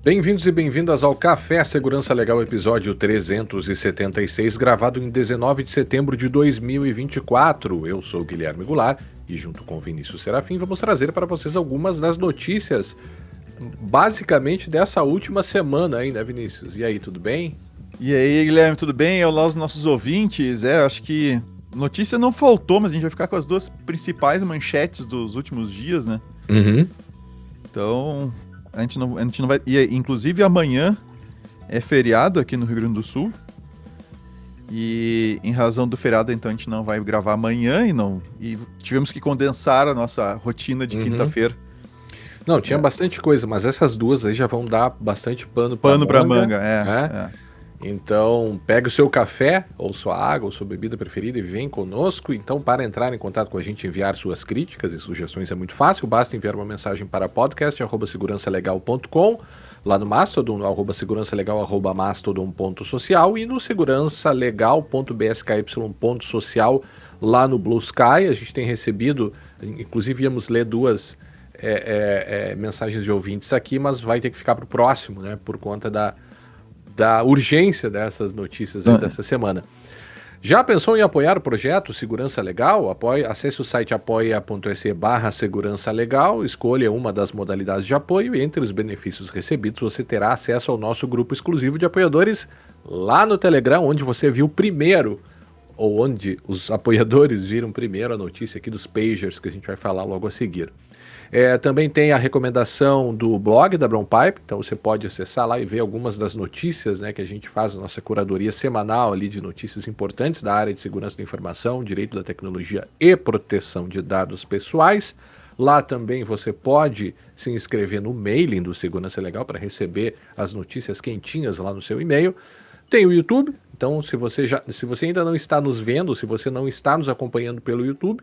Bem-vindos e bem-vindas ao Café Segurança Legal, episódio 376, gravado em 19 de setembro de 2024. Eu sou o Guilherme Goulart e, junto com o Vinícius Serafim, vamos trazer para vocês algumas das notícias, basicamente dessa última semana aí, né, Vinícius? E aí, tudo bem? E aí, Guilherme, tudo bem? Olá, os nossos ouvintes. Acho que notícia não faltou, mas a gente vai ficar com as duas principais manchetes dos últimos dias, né? Uhum. Então, a gente não vai. E, inclusive, amanhã é feriado aqui no Rio Grande do Sul. E em razão do feriado, então, a gente não vai gravar amanhã e tivemos que condensar a nossa rotina de quinta-feira. Não, tinha bastante coisa, mas essas duas aí já vão dar bastante pano pra Pano pra manga, manga, né? Então, pega o seu café, ou sua água, ou sua bebida preferida e vem conosco. Então, para entrar em contato com a gente e enviar suas críticas e sugestões é muito fácil. Basta enviar uma mensagem para podcast@segurançalegal.com, lá no Mastodon, @segurançalegal, @mastodon.social e no segurançalegal.bsky.social, lá no Blue Sky. A gente tem recebido, inclusive íamos ler duas mensagens de ouvintes aqui, mas vai ter que ficar para o próximo, né, por conta da urgência dessas notícias aí dessa semana. Já pensou em apoiar o projeto Segurança Legal? Acesse o site apoia.se/segurança legal, escolha uma das modalidades de apoio e entre os benefícios recebidos você terá acesso ao nosso grupo exclusivo de apoiadores lá no Telegram, onde você viu primeiro, ou onde os apoiadores viram primeiro a notícia aqui dos pagers, que a gente vai falar logo a seguir. Também tem a recomendação do blog da Brown Pipe, então você pode acessar lá e ver algumas das notícias, né, que a gente faz, a nossa curadoria semanal ali de notícias importantes da área de segurança da informação, direito da tecnologia e proteção de dados pessoais. Lá também você pode se inscrever no mailing do Segurança Legal para receber as notícias quentinhas lá no seu e-mail. Tem o YouTube, então se você ainda não está nos vendo, se você não está nos acompanhando pelo YouTube,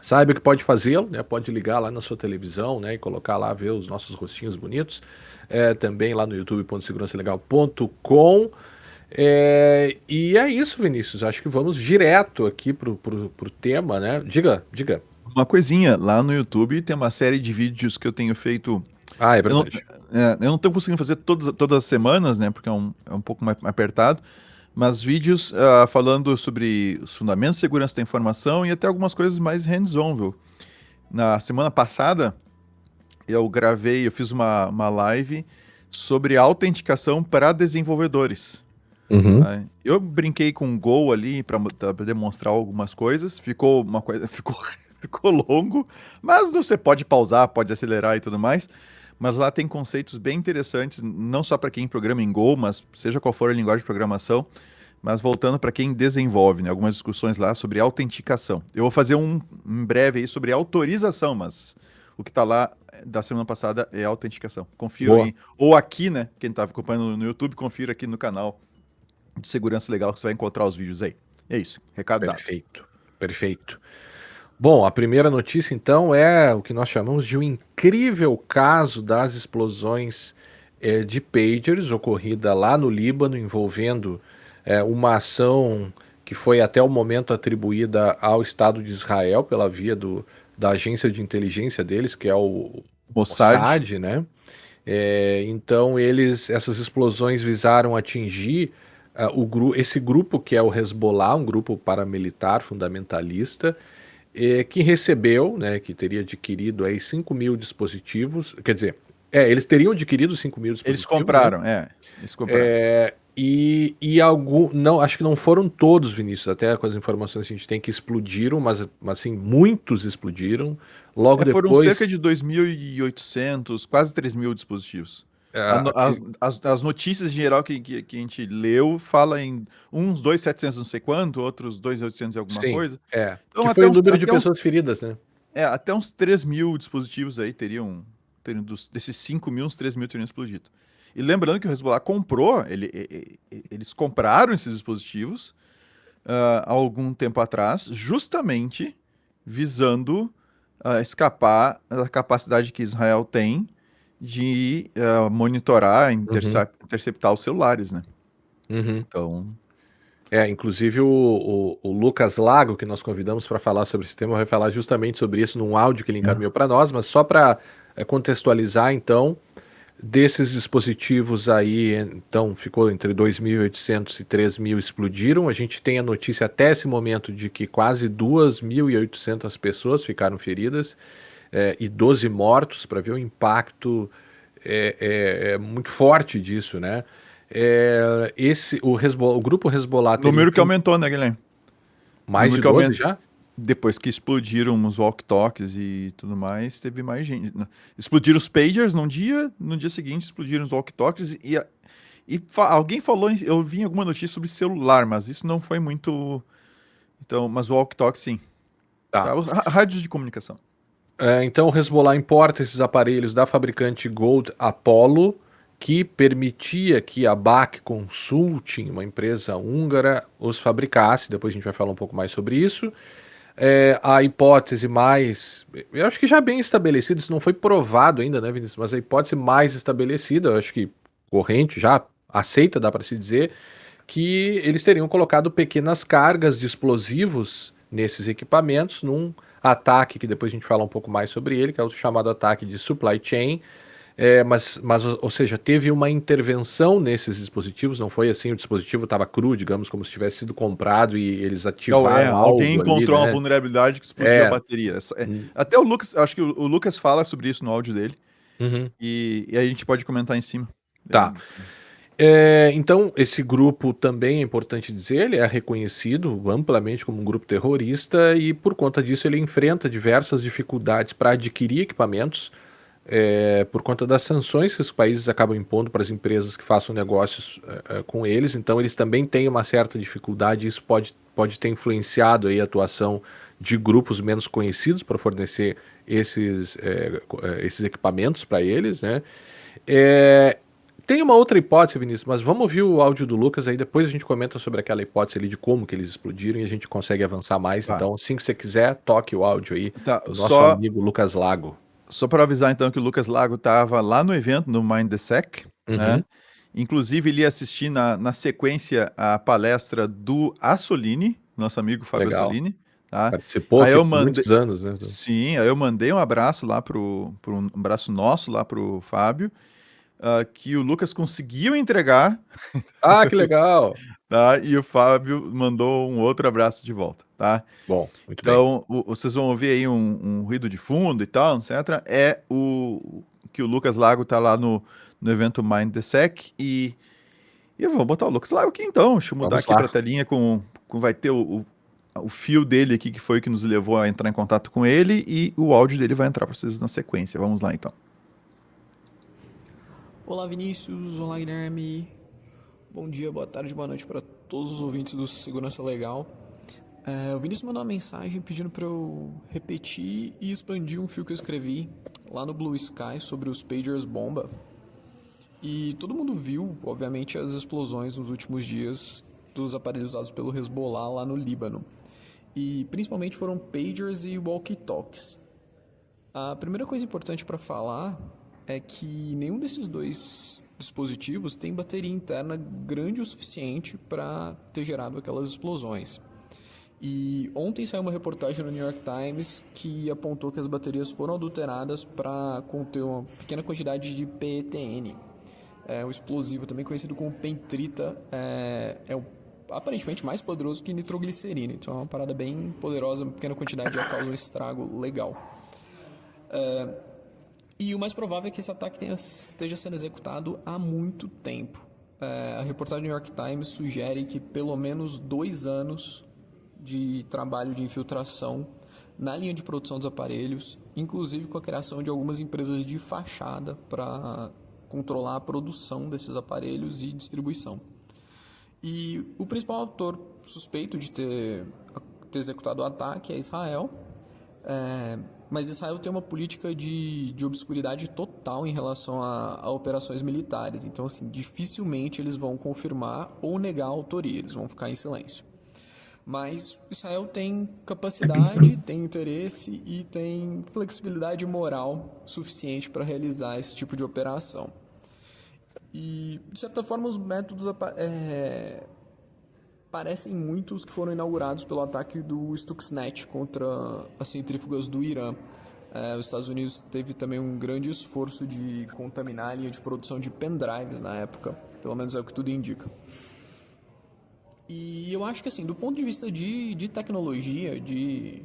saiba que pode fazê-lo, né? Pode ligar lá na sua televisão, né, e colocar lá, ver os nossos rostinhos bonitos. Também lá no youtube.segurançalegal.com. E é isso, Vinícius. Acho que vamos direto aqui pro tema, né? Diga. Uma coisinha, lá no YouTube tem uma série de vídeos que eu tenho feito. Ah, é Eu não, verdade. eu não tô conseguindo fazer todas as semanas, né? Porque é um pouco mais apertado. Mas vídeos falando sobre os fundamentos de segurança da informação e até algumas coisas mais hands-on, viu? Na semana passada, eu fiz uma live sobre autenticação para desenvolvedores. Uhum. Tá? Eu brinquei com o Go ali para demonstrar algumas coisas. Ficou longo, mas você pode pausar, pode acelerar e tudo mais. Mas lá tem conceitos bem interessantes, não só para quem programa em Go, mas seja qual for a linguagem de programação, mas voltando para quem desenvolve, né? Algumas discussões lá sobre autenticação. Eu vou fazer em breve aí sobre autorização, mas o que está lá da semana passada é autenticação. Confira Boa. aí. Ou aqui, né? Quem está acompanhando no YouTube, confira aqui no canal de Segurança Legal que você vai encontrar os vídeos aí. É isso, recado dado. Perfeito. Bom, a primeira notícia, então, é o que nós chamamos de um incrível caso das explosões de pagers ocorrida lá no Líbano, envolvendo uma ação que foi até o momento atribuída ao Estado de Israel pela via da agência de inteligência deles, que é o Mossad. Mossad, né? Então, essas explosões visaram atingir esse grupo que é o Hezbollah, um grupo paramilitar fundamentalista, que recebeu, né, que teria adquirido aí 5 mil dispositivos, quer dizer, eles teriam adquirido 5 mil Eles dispositivos, né? compraram, eles compraram. Não, acho que não foram todos, Vinícius, até com as informações que a gente tem que explodiram, mas assim, muitos explodiram. Logo Foram cerca depois, de 2.800, quase 3.000 dispositivos. As notícias em geral que a gente leu fala em uns 2.700 não sei quanto, outros 2.800 e alguma sim, coisa. Então que foi o número de pessoas feridas, né? até uns 3.000 dispositivos aí teriam desses 5.000, uns 3.000 teriam explodido. E lembrando que o Hezbollah comprou, eles compraram esses dispositivos há algum tempo atrás, justamente visando escapar da capacidade que Israel tem de monitorar, Uhum, interceptar os celulares, né? uhum. Então, Inclusive o Lucas Lago, que nós convidamos para falar sobre esse tema, vai falar justamente sobre isso num áudio que ele encaminhou para nós, mas só para contextualizar, então, Desses dispositivos aí, então, ficou entre 2.800 e 3.000 explodiram. A gente tem a notícia até esse momento de que quase 2.800 pessoas ficaram feridas, e 12 mortos, para ver o impacto é muito forte disso, né? O grupo Hezbollah teria Número que aumentou, né, Guilherme? mais Número de que 12 aumentou. já? Depois que explodiram os walkie-talkies e tudo mais, teve mais gente. Explodiram os pagers num dia, no dia seguinte explodiram os walkie-talkies alguém falou, eu vi em alguma notícia sobre celular, mas isso não foi muito. Então, mas o walkie-talkie sim. Tá. Tá? Os rádios de comunicação. Então o Hezbollah importa esses aparelhos da fabricante Gold Apollo, que permitia que a BAC Consulting, uma empresa húngara, os fabricasse. Depois a gente vai falar um pouco mais sobre isso. A hipótese mais, eu acho que já bem estabelecida, isso não foi provado ainda, né, Vinícius? Mas a hipótese mais estabelecida, eu acho que corrente, já aceita, dá para se dizer, que eles teriam colocado pequenas cargas de explosivos nesses equipamentos num ataque, que depois a gente fala um pouco mais sobre ele, que é o chamado ataque de supply chain. Mas, ou seja, teve uma intervenção nesses dispositivos, não foi assim, o dispositivo estava cru, digamos, como se tivesse sido comprado e eles Então, ativaram alguém algo ali, encontrou uma né? vulnerabilidade que explodiu a É. bateria. hum, Até o Lucas, acho que o Lucas fala sobre isso no áudio dele, uhum. e a gente pode comentar em cima. Tá. Então, esse grupo também é importante dizer, ele é reconhecido amplamente como um grupo terrorista e, por conta disso, ele enfrenta diversas dificuldades para adquirir equipamentos, por conta das sanções que os países acabam impondo para as empresas que façam negócios com eles. Então, eles também têm uma certa dificuldade e isso pode ter influenciado aí a atuação de grupos menos conhecidos para fornecer esses equipamentos para eles, né? É, Tem uma outra hipótese, Vinícius, mas vamos ouvir o áudio do Lucas aí, depois a gente comenta sobre aquela hipótese ali de como que eles explodiram e a gente consegue avançar mais. Tá, Então, assim que você quiser, toque o áudio aí tá. do nosso Só, amigo Lucas Lago. só para avisar então que o Lucas Lago estava lá no evento, no Mind the Sec, né? Uhum, Inclusive, ele ia assistir na sequência a palestra do Assolini, nosso amigo Fábio legal. Assolini, tá? Participou Aí aqui eu por mandei. muitos anos, né? Sim, aí eu mandei um abraço lá um abraço nosso lá pro Fábio, que o Lucas conseguiu entregar, Ah, que legal! tá? E o Fábio mandou um outro abraço de volta, tá? Bom, muito bem. Então, vocês vão ouvir aí um ruído de fundo e tal, etc. É o que o Lucas Lago tá lá no evento Mind the Sec e eu vou botar o Lucas Lago aqui então. Deixa eu mudar Vamos aqui para a lá. telinha vai ter o fio dele aqui que foi o que nos levou a entrar em contato com ele e o áudio dele vai entrar para vocês na sequência. Vamos lá então. Olá Vinícius, olá Guilherme, bom dia, boa tarde, boa noite para todos os ouvintes do Segurança Legal. O Vinícius mandou uma mensagem pedindo para eu repetir e expandir um fio que eu escrevi lá no Blue Sky sobre os pagers bomba. E todo mundo viu, obviamente, as explosões nos últimos dias dos aparelhos usados pelo Hezbollah lá no Líbano. E principalmente foram pagers e walkie-talkies. A primeira coisa importante para falar é que nenhum desses dois dispositivos tem bateria interna grande o suficiente para ter gerado aquelas explosões. E ontem saiu uma reportagem no New York Times que apontou que as baterias foram adulteradas para conter uma pequena quantidade de PETN. O explosivo, também conhecido como pentrita, aparentemente mais poderoso que nitroglicerina. Então é uma parada bem poderosa, uma pequena quantidade já causa um estrago legal. E o mais provável é que esse ataque esteja sendo executado há muito tempo. A reportagem do New York Times sugere que pelo menos 2 anos de trabalho de infiltração na linha de produção dos aparelhos, inclusive com a criação de algumas empresas de fachada para controlar a produção desses aparelhos e distribuição. E o principal autor suspeito de ter executado o ataque é Israel, mas Israel tem uma política de obscuridade total em relação a operações militares. Então, assim, dificilmente eles vão confirmar ou negar a autoria, eles vão ficar em silêncio. Mas Israel tem capacidade, tem interesse e tem flexibilidade moral suficiente para realizar esse tipo de operação. E, de certa forma, os métodos parecem muitos que foram inaugurados pelo ataque do Stuxnet contra as centrífugas do Irã. Os Estados Unidos teve também um grande esforço de contaminar a linha de produção de pendrives na época, pelo menos é o que tudo indica. E eu acho que, assim, do ponto de vista de tecnologia, de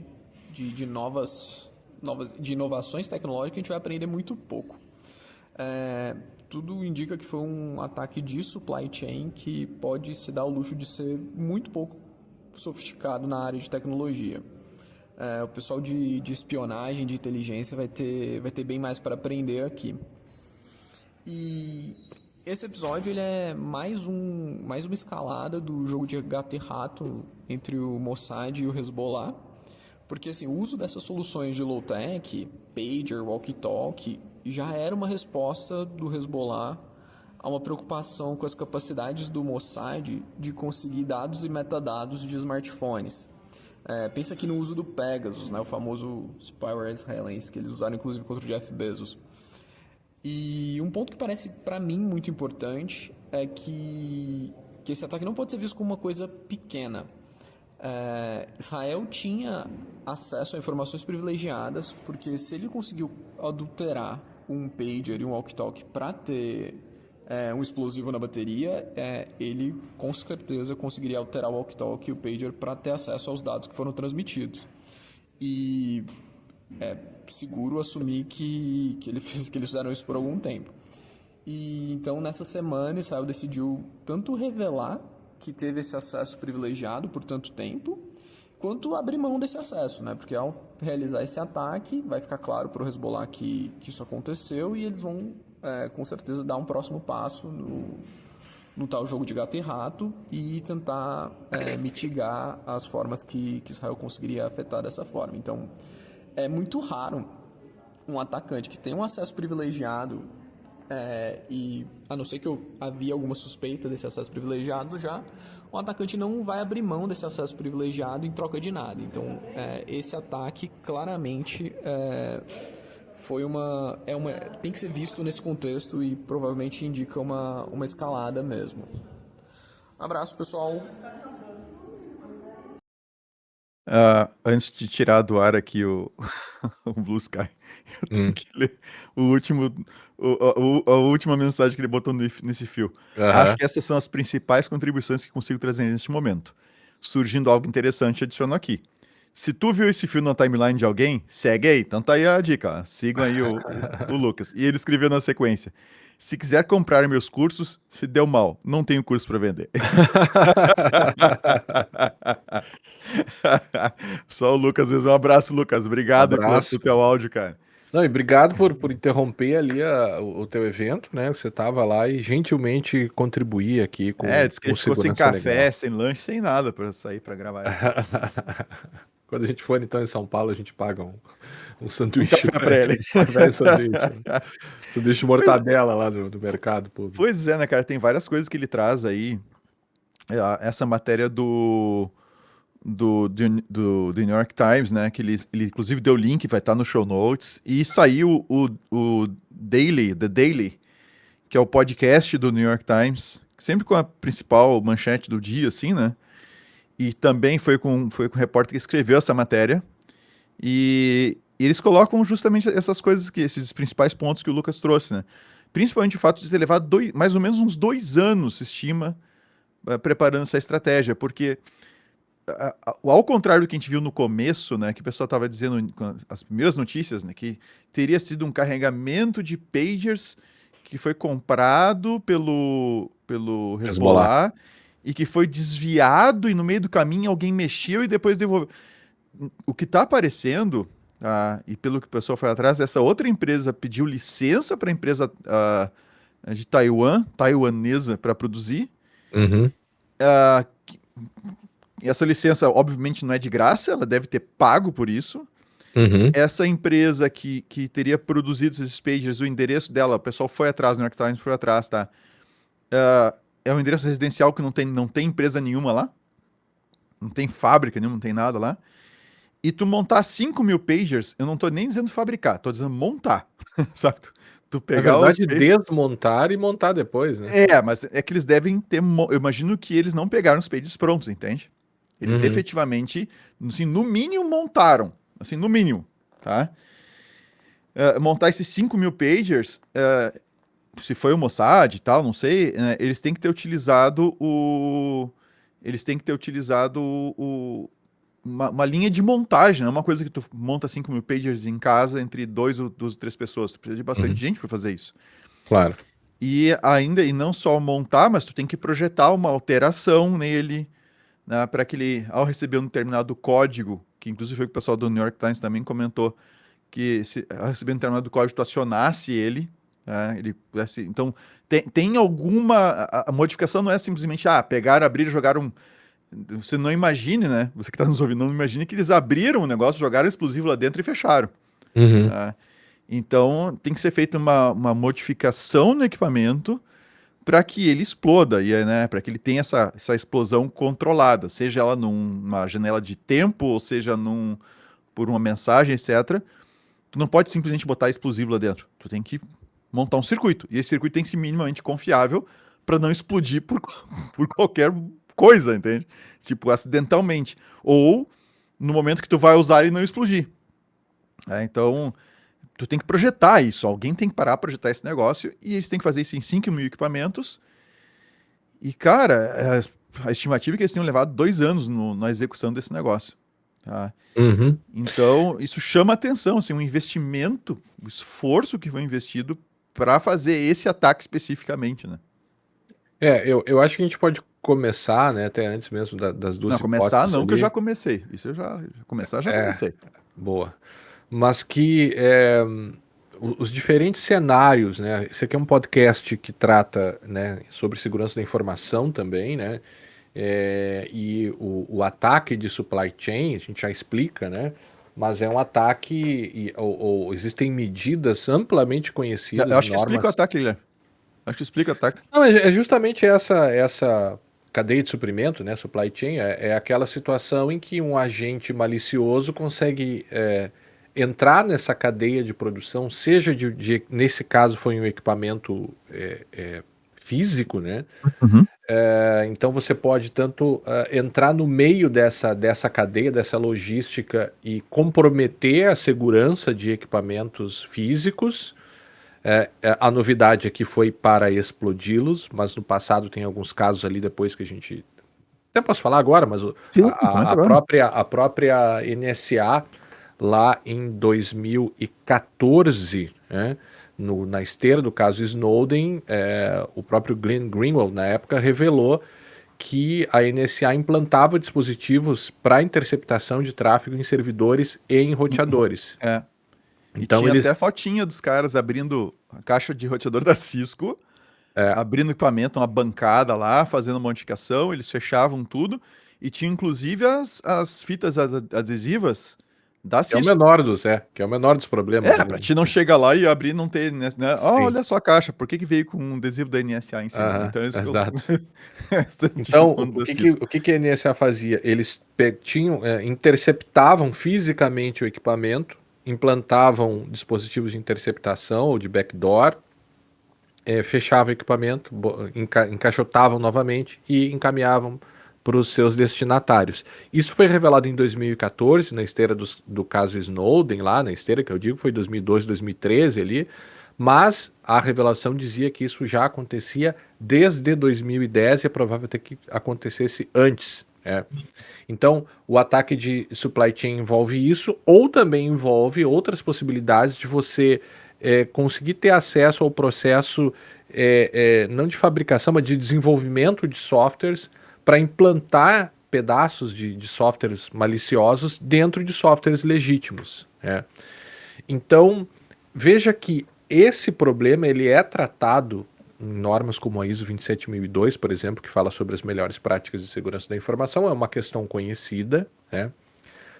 inovações tecnológicas, a gente vai aprender muito pouco. Tudo indica que foi um ataque de supply chain que pode se dar o luxo de ser muito pouco sofisticado na área de tecnologia. O pessoal de espionagem, de inteligência vai ter bem mais para aprender aqui. E esse episódio ele é mais uma escalada do jogo de gato e rato entre o Mossad e o Hezbollah, porque assim, o uso dessas soluções de low-tech, pager, walkie-talkie, já era uma resposta do Hezbollah a uma preocupação com as capacidades do Mossad de conseguir dados e metadados de smartphones. Pensa aqui no uso do Pegasus, né, o famoso spyware israelense, que eles usaram inclusive contra o Jeff Bezos. E um ponto que parece para mim muito importante é que esse ataque não pode ser visto como uma coisa pequena. Israel tinha acesso a informações privilegiadas, porque se ele conseguiu adulterar um pager e um walkie-talkie para ter um explosivo na bateria, ele com certeza conseguiria alterar o walkie-talkie e o pager para ter acesso aos dados que foram transmitidos. E é seguro assumir que eles fizeram isso por algum tempo. E então nessa semana Israel decidiu tanto revelar que teve esse acesso privilegiado por tanto tempo, quanto abrir mão desse acesso, né? Porque ao realizar esse ataque, vai ficar claro para o Hezbollah que isso aconteceu e eles vão, com certeza, dar um próximo passo no tal jogo de gato e rato e tentar mitigar as formas que Israel conseguiria afetar dessa forma. Então, é muito raro um atacante que tem um acesso privilegiado e, a não ser que havia alguma suspeita desse acesso privilegiado já, um atacante não vai abrir mão desse acesso privilegiado em troca de nada. Então, esse ataque claramente tem que ser visto nesse contexto e provavelmente indica uma escalada mesmo. Abraço, pessoal! Antes de tirar do ar aqui o Blue Sky, eu tenho que ler a última mensagem que ele botou nesse fio. Acho que essas são as principais contribuições que consigo trazer neste momento. Surgindo algo interessante, adiciono aqui. Se tu viu esse fio na timeline de alguém, segue aí. Então tá aí a dica. Ó. Sigam aí o Lucas. E ele escreveu na sequência. Se quiser comprar meus cursos, se deu mal. Não tenho curso para vender. Só o Lucas mesmo. Um abraço, Lucas. Obrigado pelo teu áudio, cara. Não, e obrigado por interromper ali o teu evento, né? Você tava lá e gentilmente contribuir aqui com disse que ele ficou sem café, legal. Sem lanche, sem nada para sair para gravar isso. Quando a gente for então em São Paulo, a gente paga um sanduíche café para ele. Sanduíche de mortadela lá do mercado público. Pois é, né, cara? Tem várias coisas que ele traz aí. Essa matéria do New York Times, né? Que ele inclusive deu link, vai estar no show notes. E saiu o The Daily, que é o podcast do New York Times, sempre com a principal manchete do dia, assim, né? E também foi com o repórter que escreveu essa matéria. E eles colocam justamente essas coisas, esses principais pontos que o Lucas trouxe, né? Principalmente o fato de ter levado mais ou menos uns 2 anos, se estima, preparando essa estratégia, porque ao contrário do que a gente viu no começo, né, que o pessoal estava dizendo, as primeiras notícias, né, que teria sido um carregamento de pagers que foi comprado pelo Hezbollah e que foi desviado e no meio do caminho alguém mexeu e depois devolveu. O que está aparecendo, e pelo que o pessoal foi atrás, essa outra empresa pediu licença para a empresa de taiwanesa, para produzir. Uhum. Essa licença, obviamente, não é de graça, ela deve ter pago por isso. Uhum. Essa empresa que teria produzido esses pagers, o endereço dela, o pessoal foi atrás, o New York Times foi atrás, tá? É um endereço residencial que não tem empresa nenhuma lá, não tem fábrica nenhuma, não tem nada lá. E tu montar 5.000 pagers, eu não tô nem dizendo fabricar, tô dizendo montar, sabe? Tu pegar Na verdade, desmontar e montar depois, né? Mas é que eles devem ter... Eu imagino que eles não pegaram os pagers prontos, entende? Eles efetivamente, assim, no mínimo montaram, assim, no mínimo, tá? montar esses 5.000 pagers, se foi o Mossad e tal, não sei, eles têm que ter utilizado uma linha de montagem, não é uma coisa que tu monta 5.000 pagers em casa entre duas ou três pessoas. Tu precisa de bastante gente para fazer isso. Claro. E não só montar, mas tu tem que projetar uma alteração nele, né, para que ele, ao receber um determinado código, que inclusive foi o pessoal do New York Times também comentou, que ao receber um determinado código, tu acionasse ele, né, ele pudesse... Então, tem alguma... A modificação não é simplesmente, pegar, abrir e jogar um... Você não imagine, né? Você que está nos ouvindo, não imagine que eles abriram o negócio, jogaram explosivo lá dentro e fecharam. Uhum. Né? Então, tem que ser feita uma modificação no equipamento para que ele exploda, né, para que ele tenha essa explosão controlada, seja ela numa janela de tempo, ou seja por uma mensagem, etc. Tu não pode simplesmente botar explosivo lá dentro. Tu tem que montar um circuito. E esse circuito tem que ser minimamente confiável para não explodir por qualquer coisa, entende? Tipo, acidentalmente. Ou no momento que tu vai usar ele não explodir. Então, tu tem que projetar isso. Alguém tem que parar para projetar esse negócio e eles têm que fazer isso em 5.000 equipamentos. E, cara, a estimativa é que eles tenham levado 2 anos na execução desse negócio. Tá? Uhum. Então, isso chama atenção, assim, um investimento, o esforço que foi investido para fazer esse ataque especificamente, né? Eu acho que a gente pode começar, né, até antes mesmo das duas Não, começar hipóteses não, que eu ali. já comecei. Isso eu já comecei. Boa. Mas que os diferentes cenários, né? Esse aqui é um podcast que trata, né, sobre segurança da informação também, né? E o ataque de supply chain, a gente já explica, né? Mas é um ataque, ou existem medidas amplamente conhecidas Eu e acho que explica o normas. ataque, Guilherme. Acho que explica o ataque. Não, é justamente essa cadeia de suprimento, né? Supply chain, é aquela situação em que um agente malicioso consegue entrar nessa cadeia de produção, seja nesse caso foi um equipamento físico, né? Uhum. Então você pode tanto entrar no meio dessa cadeia, dessa logística e comprometer a segurança de equipamentos físicos. A novidade aqui foi para explodi-los, mas no passado tem alguns casos ali depois que a gente... Até posso falar agora, mas Sim, comenta agora. a própria NSA, lá em 2014, né, na esteira do caso Snowden, o próprio Glenn Greenwald, na época, revelou que a NSA implantava dispositivos para interceptação de tráfego em servidores e em roteadores. É. E Então tinha eles... até fotinha dos caras abrindo a caixa de roteador da Cisco, abrindo equipamento, uma bancada lá, fazendo modificação, eles fechavam tudo, e tinha inclusive as fitas adesivas da Que é o Cisco. menor dos problemas ali, Pra né? ti não chegar lá e abrir e não ter, né? Sim. Olha só a caixa, por que veio com um adesivo da NSA em cima? Aham, Então eles exato. tinham Então, um o da que que, Cisco. o que que a NSA fazia? Eles interceptavam fisicamente o equipamento, implantavam dispositivos de interceptação ou de backdoor, fechavam o equipamento, encaixotavam novamente e encaminhavam para os seus destinatários. Isso foi revelado em 2014, na esteira do caso Snowden, lá na esteira que eu digo, foi 2012, 2013 ali, mas a revelação dizia que isso já acontecia desde 2010 e é provável até que acontecesse antes. Então, o ataque de supply chain envolve isso, ou também envolve outras possibilidades de você conseguir ter acesso ao processo, não de fabricação, mas de desenvolvimento de softwares para implantar pedaços de softwares maliciosos dentro de softwares legítimos. Então, veja que esse problema ele é tratado em normas como a ISO 27002, por exemplo, que fala sobre as melhores práticas de segurança da informação, é uma questão conhecida, né?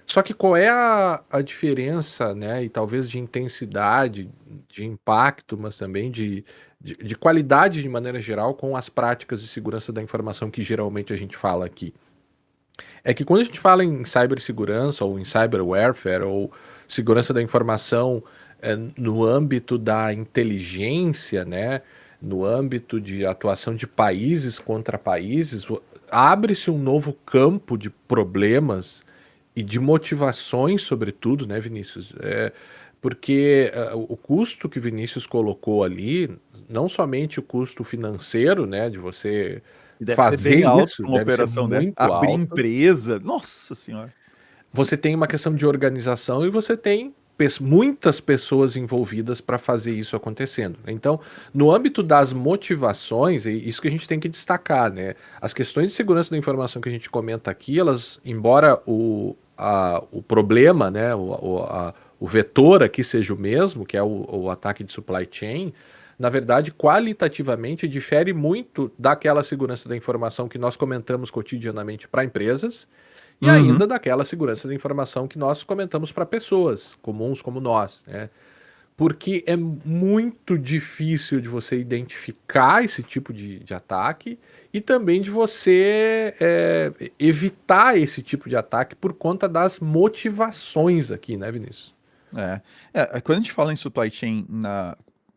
Só que qual é a diferença, né, e talvez de intensidade, de impacto, mas também de qualidade de maneira geral com as práticas de segurança da informação que geralmente a gente fala aqui? É que quando a gente fala em cibersegurança ou em cyber warfare ou segurança da informação no âmbito da inteligência, né, no âmbito de atuação de países contra países, abre-se um novo campo de problemas e de motivações, sobretudo, né, Vinícius? Porque o custo que Vinícius colocou ali, não somente o custo financeiro, né, de você E deve ser fazer bem alto isso, para uma deve ser operação, né? muito Abrir alto. empresa, nossa senhora. Você tem uma questão de organização e você tem muitas pessoas envolvidas para fazer isso acontecendo. Então, no âmbito das motivações, e isso que a gente tem que destacar, né? As questões de segurança da informação que a gente comenta aqui, elas, embora o problema, né, o vetor aqui seja o mesmo, que é o ataque de supply chain, na verdade, qualitativamente difere muito daquela segurança da informação que nós comentamos cotidianamente para empresas e Uhum. ainda daquela segurança da informação que nós comentamos para pessoas comuns como nós, né? Porque é muito difícil de você identificar esse tipo de ataque e também de você evitar esse tipo de ataque por conta das motivações aqui, né, Vinícius? Quando a gente fala em supply chain,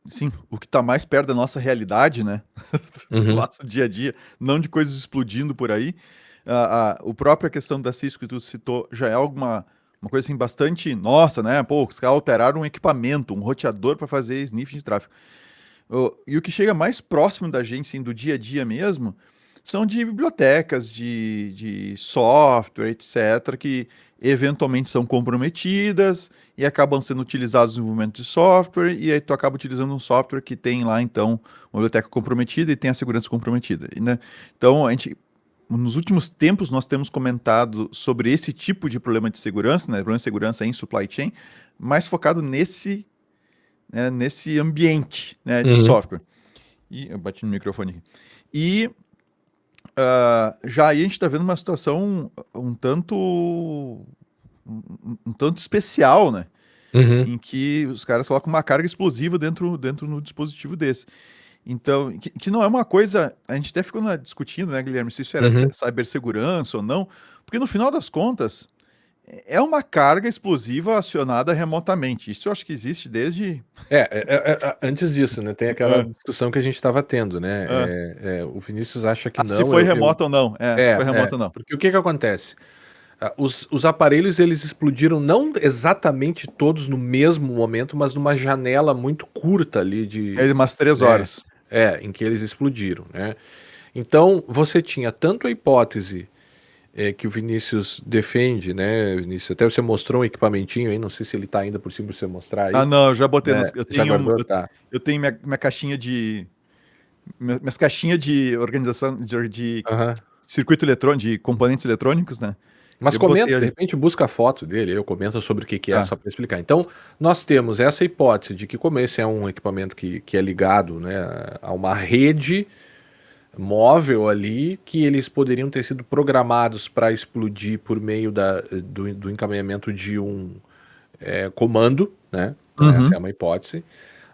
sim, o que está mais perto da nossa realidade, né? Do Uhum, nosso dia a dia, não de coisas explodindo por aí. O própria questão da Cisco que tu citou já é uma coisa assim bastante nossa, né? Pô, os caras alteraram um equipamento, um roteador para fazer sniff de tráfego. E o que chega mais próximo da gente, assim, do dia a dia mesmo, são de bibliotecas, de software, etc., que eventualmente são comprometidas e acabam sendo utilizados no desenvolvimento de software, e aí tu acaba utilizando um software que tem lá, então, uma biblioteca comprometida e tem a segurança comprometida, né? Então, nos últimos tempos, nós temos comentado sobre esse tipo de problema de segurança, né? Problema de segurança em supply chain, mais focado nesse ambiente, né, de uhum, software. E eu bati no microfone aqui. E já aí a gente está vendo uma situação um tanto especial, né? uhum, Em que os caras colocam uma carga explosiva dentro no dispositivo desse. Então, que não é uma coisa. A gente até ficou discutindo, né, Guilherme, se isso era uhum. cibersegurança ou não, porque no final das contas, é uma carga explosiva acionada remotamente. Isso eu acho que existe desde. Antes disso, né, tem aquela Ah, discussão que a gente estava tendo, né? ah. O Vinícius acha que Se não, foi remoto ou não. Se foi remoto ou não. porque o que que acontece? Os aparelhos eles explodiram não exatamente todos no mesmo momento, mas numa janela muito curta ali É umas 3 horas. em que eles explodiram, né? Então você tinha tanto a hipótese que o Vinícius defende, né, Vinícius? Até você mostrou um equipamentinho aí, não sei se ele tá ainda por cima pra você mostrar Ah, aí, não, eu já botei né? nas. Já guardou? Tá. Eu tenho minha caixinha de. Minhas caixinhas de organização de Aham. circuito eletrônico, de componentes eletrônicos, né? Mas Eu botei comenta, de ali. repente busca a foto dele, eu comento sobre o que que é, Tá. só para explicar. Então, nós temos essa hipótese de que, como esse é um equipamento que é ligado, né, a uma rede móvel ali, que eles poderiam ter sido programados para explodir por meio do encaminhamento de um comando, né? Então, essa é Uhum. uma hipótese.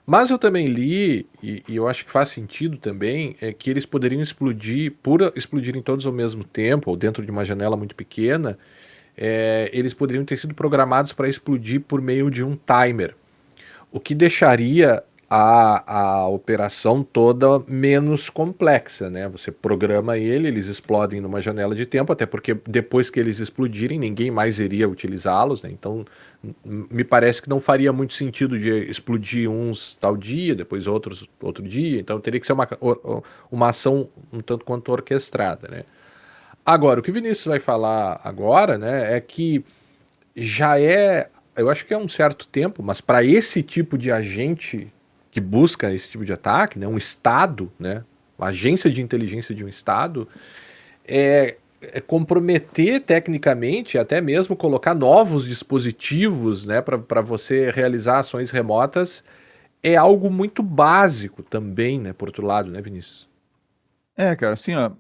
Mas eu também li, e eu acho que faz sentido também, que eles poderiam explodir, por explodirem todos ao mesmo tempo, ou dentro de uma janela muito pequena, eles poderiam ter sido programados para explodir por meio de um timer, o que deixaria a operação toda menos complexa, né? Você programa ele, eles explodem numa janela de tempo, até porque depois que eles explodirem, ninguém mais iria utilizá-los, né? Então, me parece que não faria muito sentido de explodir uns tal dia, depois outros outro dia, então teria que ser uma ação um tanto quanto orquestrada, né? Agora, o que o Vinícius vai falar agora, né, é que já eu acho que é um certo tempo, mas para esse tipo de agente que busca esse tipo de ataque, né, um Estado, né, uma agência de inteligência de um Estado, é comprometer tecnicamente, até mesmo colocar novos dispositivos, né, para você realizar ações remotas, é algo muito básico também, né, por outro lado, né, Vinícius? Cara, assim, ó.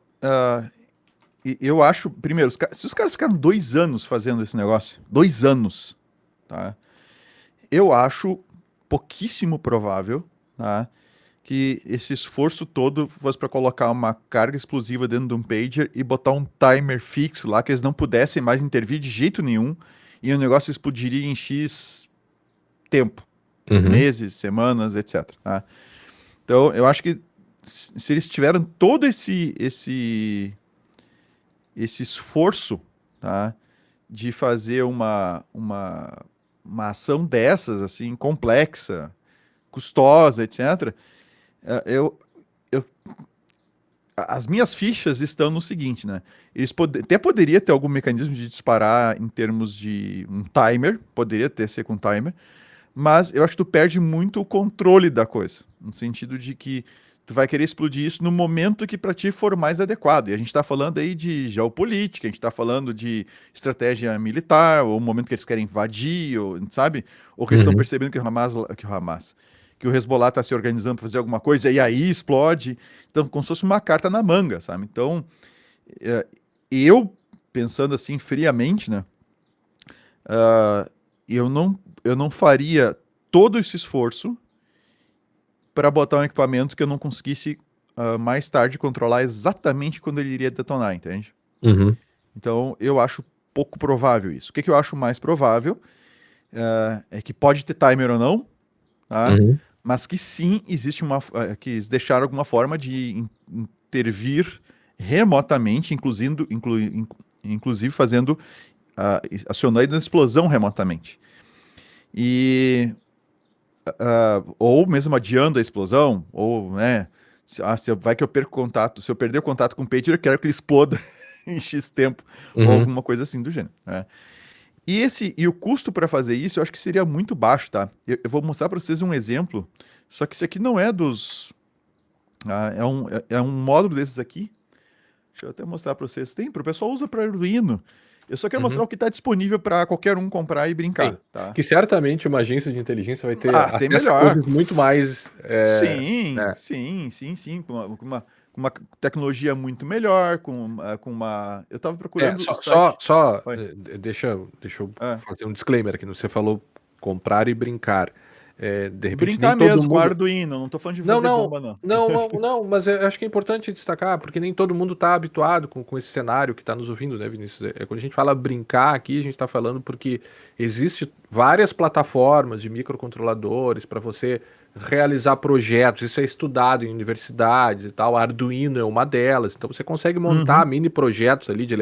Eu acho, primeiro, se os caras ficaram 2 anos fazendo esse negócio, 2 anos, tá? Eu acho pouquíssimo provável, tá? Que esse esforço todo fosse para colocar uma carga explosiva dentro de um pager e botar um timer fixo lá, que eles não pudessem mais intervir de jeito nenhum e o negócio explodiria em X tempo, Uhum. meses, semanas, etc. Tá? Então, eu acho que se eles tiveram todo esse esforço, tá? de fazer uma ação dessas, assim, complexa, custosa, etc., eh, eu, eu, as minhas fichas estão no seguinte, né? Até poderia ter algum mecanismo de disparar em termos de um timer, poderia ter ser com timer, mas eu acho que tu perde muito o controle da coisa, no sentido de que tu vai querer explodir isso no momento que para ti for mais adequado. E a gente está falando aí de geopolítica, a gente está falando de estratégia militar, ou o momento que eles querem invadir, ou, sabe? Ou que eles estão Uhum. percebendo que o Hezbollah está se organizando para fazer alguma coisa e aí explode. Então, como se fosse uma carta na manga, sabe? Então, é, eu, pensando assim friamente, né? ah, eu não faria todo esse esforço para botar um equipamento que eu não conseguisse mais tarde controlar exatamente quando ele iria detonar, entende? Uhum. Então eu acho pouco provável isso. O que eu acho mais provável é que pode ter timer ou não, tá? Uhum. Mas que sim existe que eles deixaram alguma forma de intervir remotamente, inclusive fazendo acionando a explosão remotamente. E ou mesmo adiando a explosão, ou, né, vai que eu perco contato, se eu perder o contato com o pager, eu quero que ele exploda em X tempo, ou Uhum. alguma coisa assim do gênero, né? E o custo para fazer isso, eu acho que seria muito baixo, tá? Eu vou mostrar para vocês um exemplo, só que esse aqui não é é um módulo desses aqui. Deixa eu até mostrar para vocês. O pessoal usa para Arduino. Eu só quero mostrar Uhum. o que está disponível para qualquer um comprar e brincar, Sim. tá? Que certamente uma agência de inteligência vai ter Tem acesso a melhor. coisas muito mais. Sim, Né? sim, sim, sim. Com uma tecnologia muito melhor, com uma. Eu estava procurando o site. Vai. Deixa eu É. fazer um disclaimer aqui. Você falou comprar e brincar. De repente, nem Brincar todo mesmo com mundo. Arduino, não tô falando de Não, fazer não, bomba, não. não, não, não, mas eu acho que é importante destacar, porque nem todo mundo está habituado com esse cenário que está nos ouvindo, né, Vinícius? Quando a gente fala brincar aqui, a gente está falando porque existe várias plataformas de microcontroladores para você realizar projetos, isso é estudado em universidades e tal, Arduino é uma delas, então você consegue montar Uhum. mini projetos ali de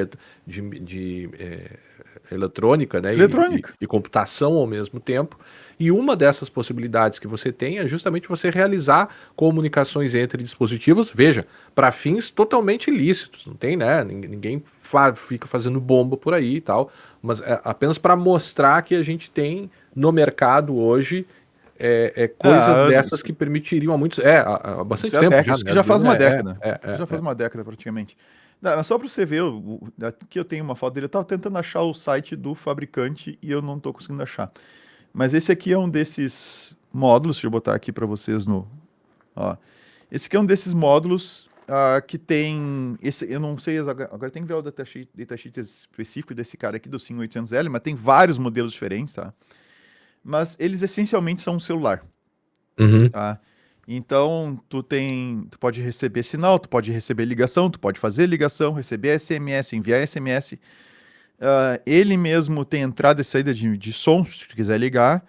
eletrônica, né, Eletrônica. e computação ao mesmo tempo. E uma dessas possibilidades que você tem é justamente você realizar comunicações entre dispositivos, veja, para fins totalmente ilícitos, não tem, né? Ninguém fica fazendo bomba por aí e tal, mas é apenas para mostrar que a gente tem no mercado hoje Há coisas dessas anos. que permitiriam há muitos, há Isso bastante é a tempo década. já, Isso né? que já faz Arduino uma década. Isso que já é. faz uma década, praticamente. Não, só para você ver, aqui eu tenho uma foto dele. Eu tava tentando achar o site do fabricante e eu não tô conseguindo achar. Mas esse aqui é um desses módulos. Deixa eu botar aqui para vocês no. Ó. Esse aqui é um desses módulos que tem. Eu não sei agora tem que ver o datasheet específico desse cara aqui do Sim 800L, mas tem vários modelos diferentes, tá? Mas eles essencialmente são um celular, Uhum, tá? Então, tu pode receber sinal, tu pode receber ligação, tu pode fazer ligação, receber SMS, enviar SMS. Ele mesmo tem entrada e saída de som, se tu quiser ligar.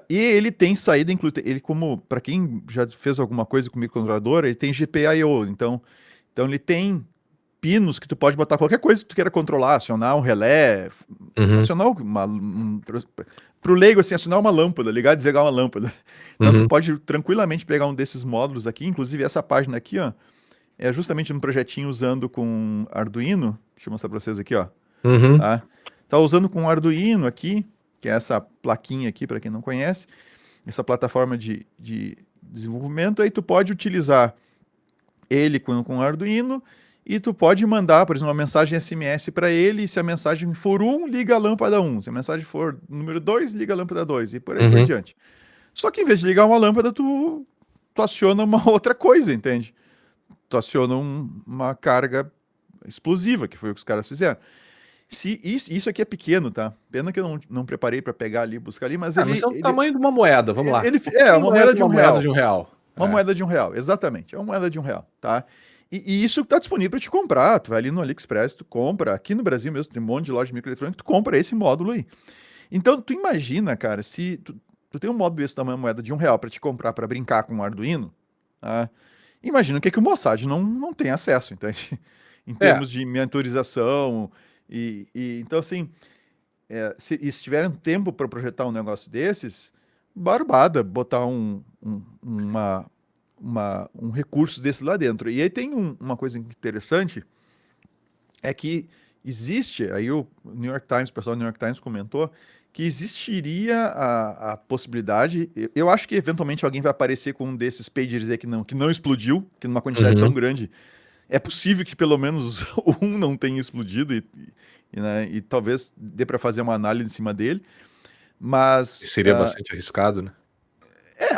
E ele tem saída, ele como, para quem já fez alguma coisa com microcontrolador, ele tem GPIO, então ele tem pinos que tu pode botar qualquer coisa que tu queira controlar, acionar um relé, uhum, acionar pro leigo assim, acionar uma lâmpada, ligar e desligar uma lâmpada. Então tu uhum, pode tranquilamente pegar um desses módulos aqui, inclusive essa página aqui, ó, é justamente um projetinho usando com Arduino. Deixa eu mostrar para vocês aqui, ó. uhum, Tá? Tá usando com Arduino aqui, que é essa plaquinha aqui, para quem não conhece, essa plataforma de desenvolvimento. Aí tu pode utilizar ele com Arduino e tu pode mandar, por exemplo, uma mensagem SMS para ele. E se a mensagem for 1, liga a lâmpada 1. Se a mensagem for número 2, liga a lâmpada 2 e por aí por uhum. diante. Só que em vez de ligar uma lâmpada, tu aciona uma outra coisa, entende? Tu aciona uma carga explosiva, que foi o que os caras fizeram. Se isso aqui é pequeno, tá? Pena que eu não preparei para pegar ali, buscar ali, mas Mas ele, é o ele, tamanho de uma moeda, vamos ele, lá. ele O é que uma não é moeda de de uma um moeda de real. um real? Uma moeda de um real, exatamente. É uma moeda de um real, tá? E isso tá disponível para te comprar. Tu vai ali no AliExpress, tu compra. Aqui no Brasil mesmo, tem um monte de loja de microeletrônica, tu compra esse módulo aí. Então, tu imagina, cara, se tu tem um módulo desse tamanho, moeda de um real para te comprar para brincar com um Arduino, tá? Imagina o que o Mossad não tem acesso, entende? Em É, termos de monitorização, Então, assim, se tiverem tempo para projetar um negócio desses, barbada, botar um recurso desse lá dentro. E aí tem uma coisa interessante, é que existe, aí o pessoal do New York Times comentou, que existiria a possibilidade, eu acho que eventualmente alguém vai aparecer com um desses pagers aí que não explodiu, que numa quantidade tão Uhum. grande, é possível que pelo menos um não tenha explodido né, e talvez dê para fazer uma análise em cima dele, mas Seria bastante arriscado, né?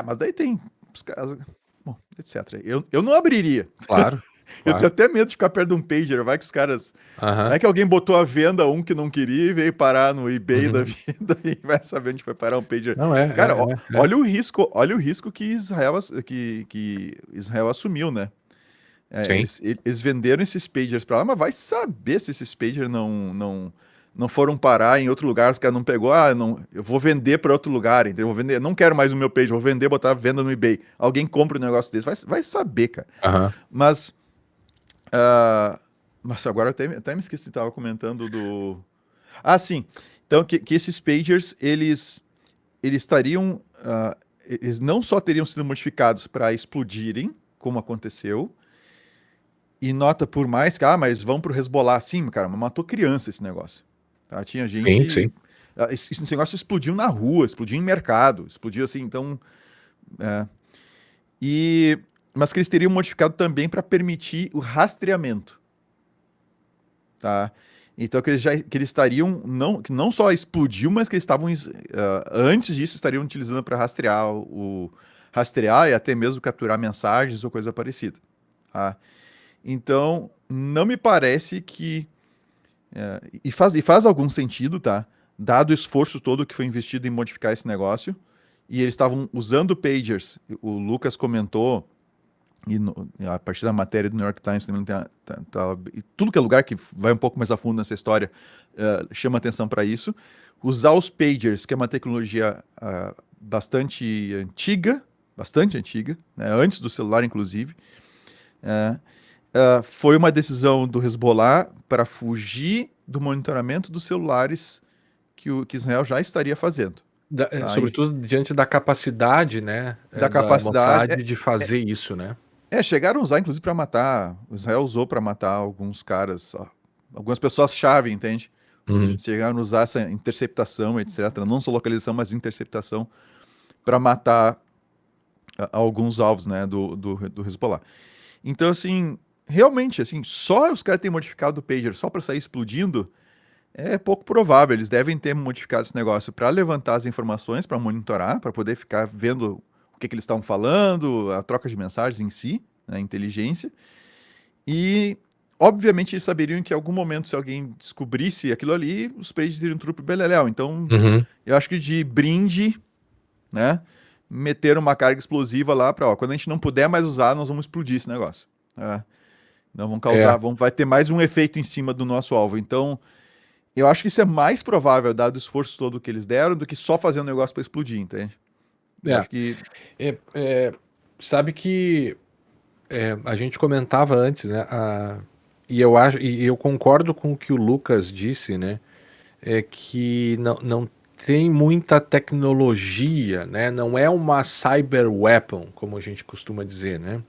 mas daí tem os caras, bom, etc. Eu não abriria. Claro, Eu tenho claro. até medo de ficar perto de um pager. Vai que os caras. Aham. Vai que alguém botou à venda um que não queria e veio parar no eBay da Uhum. vida e vai saber onde foi parar um pager. Não, Cara, é. olha o risco que que Israel assumiu, né? Sim. Eles venderam esses pagers pra lá, mas vai saber se esses pagers não foram parar em outro lugar, os caras não pegou, não, eu vou vender para outro lugar, entendeu? Eu vou vender, não quero mais o meu pager, vou vender, botar à venda no eBay. Alguém compra um negócio desse, vai saber, cara. Aham. Mas Ah, mas agora até me esqueci, estava comentando do. Ah, sim. Então, que esses pagers, eles estariam. Eles não só teriam sido modificados para explodirem, como aconteceu, e nota por mais que, mas vão pro Hezbollah. Sim, cara, mas matou criança esse negócio. Tá? Tinha Sim, gente. sim. Esse negócio explodiu na rua, explodiu em mercado, explodiu assim, então. é, e. Mas que eles teriam modificado também para permitir o rastreamento. Tá? Então que eles estariam que não só explodiu, mas que eles estavam antes disso estariam utilizando para rastrear e até mesmo capturar mensagens ou coisa parecida. Tá? Então não me parece que e faz algum sentido, tá? Dado o esforço todo que foi investido em modificar esse negócio e eles estavam usando pagers. O Lucas comentou a partir da matéria do New York Times também e tudo que é lugar que vai um pouco mais a fundo nessa história chama atenção para isso. Usar os pagers, que é uma tecnologia bastante antiga, né, antes do celular, inclusive, é, foi uma decisão do Hezbollah para fugir do monitoramento dos celulares que Israel já estaria fazendo. Tá? Sobretudo diante da capacidade, né, Da da capacidade. Mossad de fazer isso, né? Chegaram a usar, inclusive, para matar. O Israel usou para matar alguns caras, algumas pessoas-chave, entende? Uhum. Chegaram a usar essa interceptação, etc. Não só localização, mas interceptação, para matar alguns alvos, né, do Hezbollah. Então, assim, realmente, assim, só os caras terem modificado o pager só para sair explodindo é pouco provável. Eles devem ter modificado esse negócio para levantar as informações, para monitorar, para poder ficar vendo o que eles estavam falando, a troca de mensagens em si, né, a inteligência. E, obviamente, eles saberiam que em algum momento, se alguém descobrisse aquilo ali, os pagers iriam tudo pro beleléu. Então, Uhum. eu acho que de brinde, né, meter uma carga explosiva lá para, quando a gente não puder mais usar, nós vamos explodir esse negócio. Não vão É, causar, vai ter mais um efeito em cima do nosso alvo. Então, eu acho que isso é mais provável, dado o esforço todo que eles deram, do que só fazer um negócio para explodir, entende? Eu é. acho que. Sabe que a gente comentava antes, né? E eu acho, e eu concordo com o que o Lucas disse, né? É que não tem muita tecnologia, né? Não é uma cyber weapon, como a gente costuma dizer, né?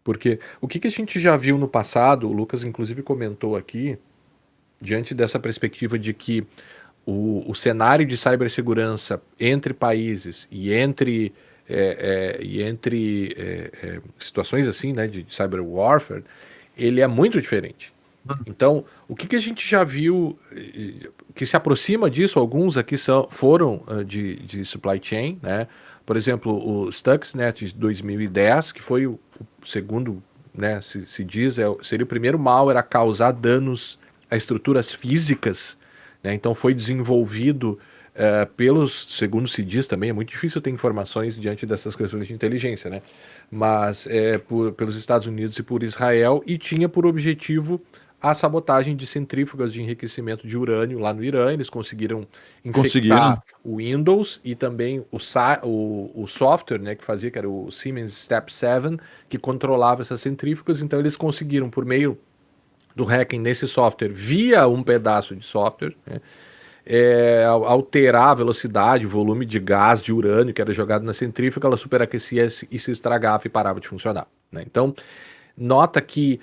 Porque o que a gente já viu no passado, o Lucas inclusive comentou aqui, diante dessa perspectiva de que o cenário de cibersegurança entre países e entre situações assim, né, de cyber warfare, ele é muito diferente. Então, o que a gente já viu que se aproxima disso, alguns aqui foram de supply chain, né? Por exemplo, o Stuxnet de 2010, que foi o segundo, né, se diz, seria o primeiro malware a causar danos a estruturas físicas, né? Então foi desenvolvido segundo se diz também, é muito difícil ter informações diante dessas questões de inteligência, né? Mas pelos Estados Unidos e por Israel, e tinha por objetivo a sabotagem de centrífugas de enriquecimento de urânio lá no Irã. Eles conseguiram Conseguiram. infectar o Windows e também o software, né, que fazia, que era o Siemens Step 7, que controlava essas centrífugas. Então eles conseguiram, por meio do hacking nesse software via um pedaço de software, né? Alterar a velocidade, o volume de gás de urânio que era jogado na centrífuga, ela superaquecia e se estragava e parava de funcionar, né? Então, nota que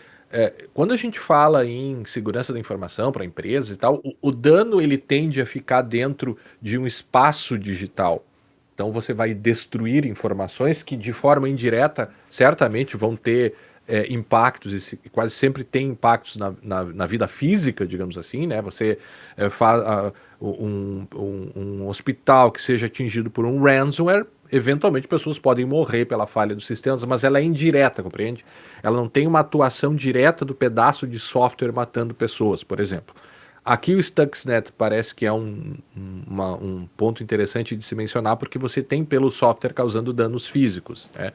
quando a gente fala em segurança da informação para empresas e tal, o dano ele tende a ficar dentro de um espaço digital. Então você vai destruir informações que de forma indireta certamente vão ter impactos, e quase sempre tem impactos na vida física, digamos assim, né? Você faz um hospital que seja atingido por um ransomware, eventualmente pessoas podem morrer pela falha dos sistemas, mas ela é indireta, compreende? Ela não tem uma atuação direta do pedaço de software matando pessoas, por exemplo. Aqui o Stuxnet parece que é um ponto interessante de se mencionar, porque você tem pelo software causando danos físicos, né?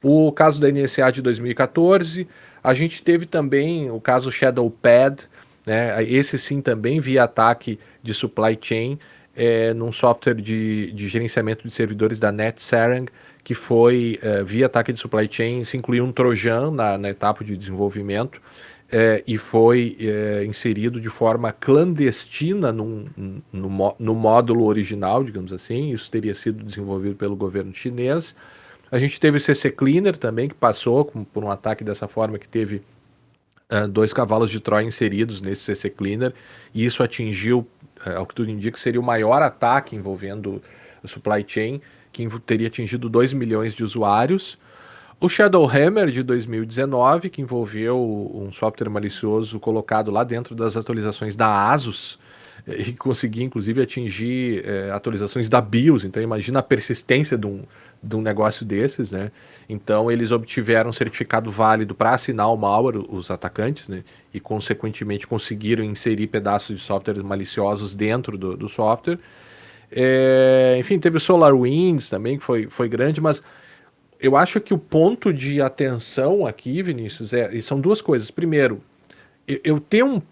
O caso da NSA de 2014, a gente teve também o caso ShadowPad, né? Esse sim também via ataque de supply chain, num software de gerenciamento de servidores da NetSarang, que foi via ataque de supply chain, se incluiu um trojan na etapa de desenvolvimento, e foi inserido de forma clandestina no módulo original, digamos assim. Isso teria sido desenvolvido pelo governo chinês. A gente teve o CC Cleaner também, que passou por um ataque dessa forma, que teve 2 cavalos de Troia inseridos nesse CC Cleaner, e isso atingiu, ao que tudo indica, seria o maior ataque envolvendo o supply chain, que teria atingido 2 milhões de usuários. O Shadowhammer de 2019, que envolveu um software malicioso colocado lá dentro das atualizações da ASUS, e conseguia inclusive atingir atualizações da BIOS. Então imagina a persistência de um negócio desses, né? Então eles obtiveram um certificado válido para assinar o malware, os atacantes, né? E consequentemente conseguiram inserir pedaços de softwares maliciosos dentro do software. Enfim, teve o SolarWinds também, que foi grande, mas eu acho que o ponto de atenção aqui, Vinícius, são 2 coisas. Primeiro, eu tenho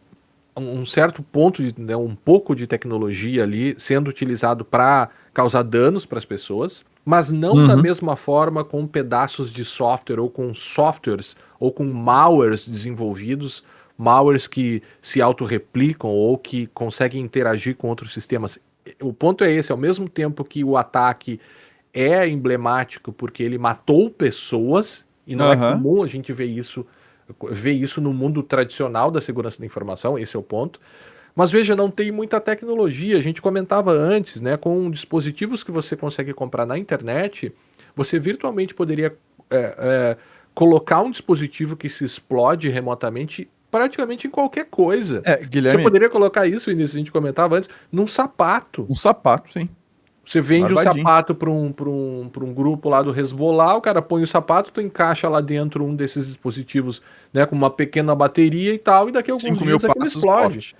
um certo ponto, né, um pouco de tecnologia ali sendo utilizado para causar danos para as pessoas, mas não da mesma forma com pedaços de software ou com softwares ou com malwares desenvolvidos, malwares que se autorreplicam ou que conseguem interagir com outros sistemas. O ponto é esse: ao mesmo tempo que o ataque é emblemático porque ele matou pessoas, e não é comum a gente ver isso no mundo tradicional da segurança da informação, esse é o ponto. Mas veja, não tem muita tecnologia. A gente comentava antes, né, com dispositivos que você consegue comprar na internet, você virtualmente poderia colocar um dispositivo que se explode remotamente praticamente em qualquer coisa. Guilherme, você poderia colocar isso, Início, a gente comentava antes, num sapato. Um sapato, sim. Você vende o sapato para um grupo lá do Hezbollah, o cara põe o sapato, tu encaixa lá dentro um desses dispositivos, né, com uma pequena bateria e tal, e daqui a alguns dias aquilo explode.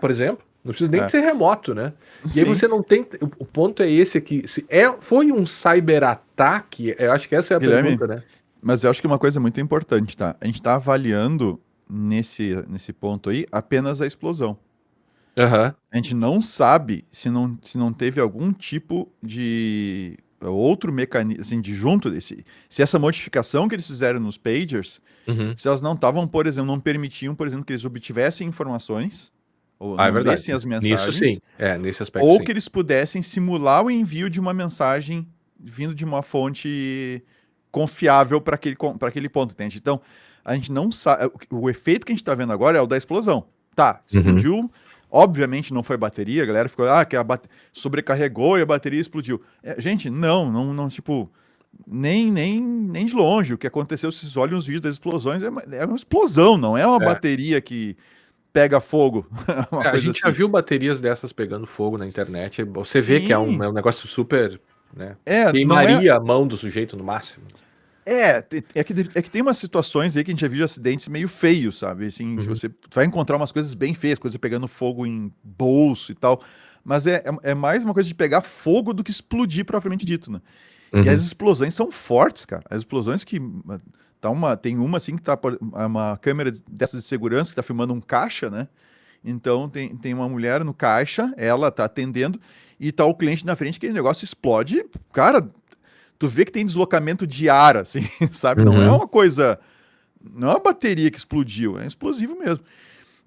Por exemplo. Não precisa nem ser remoto, né? Sim. E aí você não tem... O ponto é esse aqui. Foi um cyberataque, eu acho que essa é a Guilherme, pergunta, né? Mas eu acho que uma coisa muito importante, tá? A gente tá avaliando nesse ponto aí apenas a explosão. Uhum. A gente não sabe se não teve algum tipo de outro mecanismo, assim, de junto desse. Se essa modificação que eles fizeram nos pagers, se elas não estavam, por exemplo, não permitiam, por exemplo, que eles obtivessem informações, ou não lessem as mensagens. Nisso sim, nesse aspecto ou sim. que eles pudessem simular o envio de uma mensagem vindo de uma fonte confiável para aquele ponto, entende? Então, a gente não sabe. O efeito que a gente está vendo agora é o da explosão. Tá, explodiu. Obviamente não foi bateria, a galera ficou, que sobrecarregou e a bateria explodiu. Gente, não, tipo, nem de longe. O que aconteceu, se vocês olham os vídeos das explosões, é uma explosão, não é uma bateria que pega fogo. A gente já viu baterias dessas pegando fogo na internet. Você vê que é um negócio super, né? Queimaria a mão do sujeito no máximo. É que tem umas situações aí que a gente já viu de acidentes meio feios, sabe? Assim, se você vai encontrar umas coisas bem feias, coisas pegando fogo em bolso e tal. Mas é mais uma coisa de pegar fogo do que explodir propriamente dito, né? E as explosões são fortes, cara. As explosões que... tem uma assim que tá uma câmera dessas de segurança que tá filmando um caixa, né? Então tem uma mulher no caixa, ela tá atendendo e tá o cliente na frente, aquele negócio explode. Cara, tu vê que tem deslocamento de ar, assim, sabe? Não é uma coisa Não é uma bateria que explodiu, é um explosivo mesmo.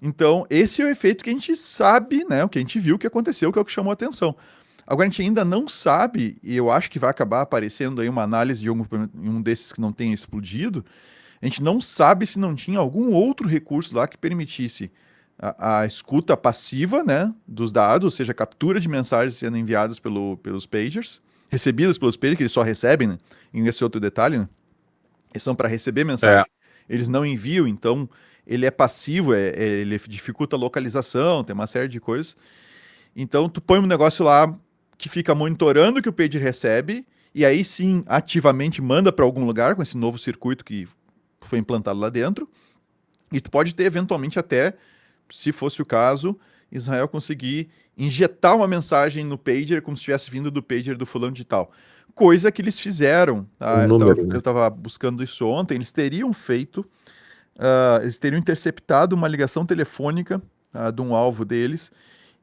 Então, esse é o efeito que a gente sabe, né? O que a gente viu que aconteceu, que é o que chamou a atenção. Agora, a gente ainda não sabe, e eu acho que vai acabar aparecendo aí uma análise de um desses que não tenha explodido. A gente não sabe se não tinha algum outro recurso lá que permitisse a escuta passiva, né, dos dados, ou seja, a captura de mensagens sendo enviadas pelos pagers, recebidas pelos pagers, que eles só recebem, né? E esse outro detalhe, né? Eles são para receber É. mensagem. Eles não enviam, então ele é passivo, ele dificulta a localização, tem uma série de coisas. Então tu põe um negócio lá que fica monitorando o que o pager recebe, e aí sim, ativamente manda para algum lugar com esse novo circuito que foi implantado lá dentro. E tu pode ter eventualmente até, se fosse o caso, Israel conseguir injetar uma mensagem no pager como se estivesse vindo do pager do fulano de tal. Coisa que eles fizeram, Um tá? número, né? Eu tava buscando isso ontem, eles teriam feito, eles teriam interceptado uma ligação telefônica de um alvo deles,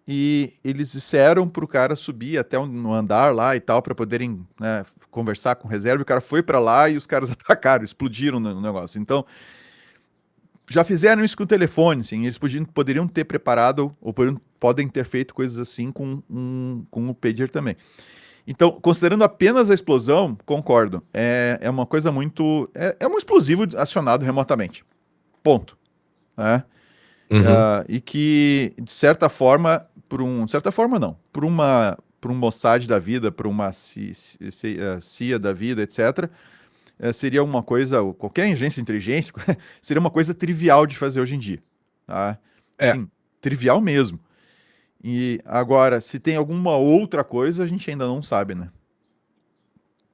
e eles disseram pro cara subir até no andar lá e tal, para poderem, né, conversar com reserva, e o cara foi para lá e os caras atacaram, explodiram no negócio. Então, já fizeram isso com o telefone, sim. Eles poderiam ter preparado, ou podem ter feito coisas assim com o pager também. Então, considerando apenas a explosão, concordo. É uma coisa muito. É um explosivo acionado remotamente. Ponto. Né? Uhum. E que, de certa forma, certa forma não, por um Mossad da vida, por uma CIA da vida, etc., seria uma coisa, qualquer agência de inteligência, seria uma coisa trivial de fazer hoje em dia. Tá? É. Sim, trivial mesmo. E agora, se tem alguma outra coisa, a gente ainda não sabe, né?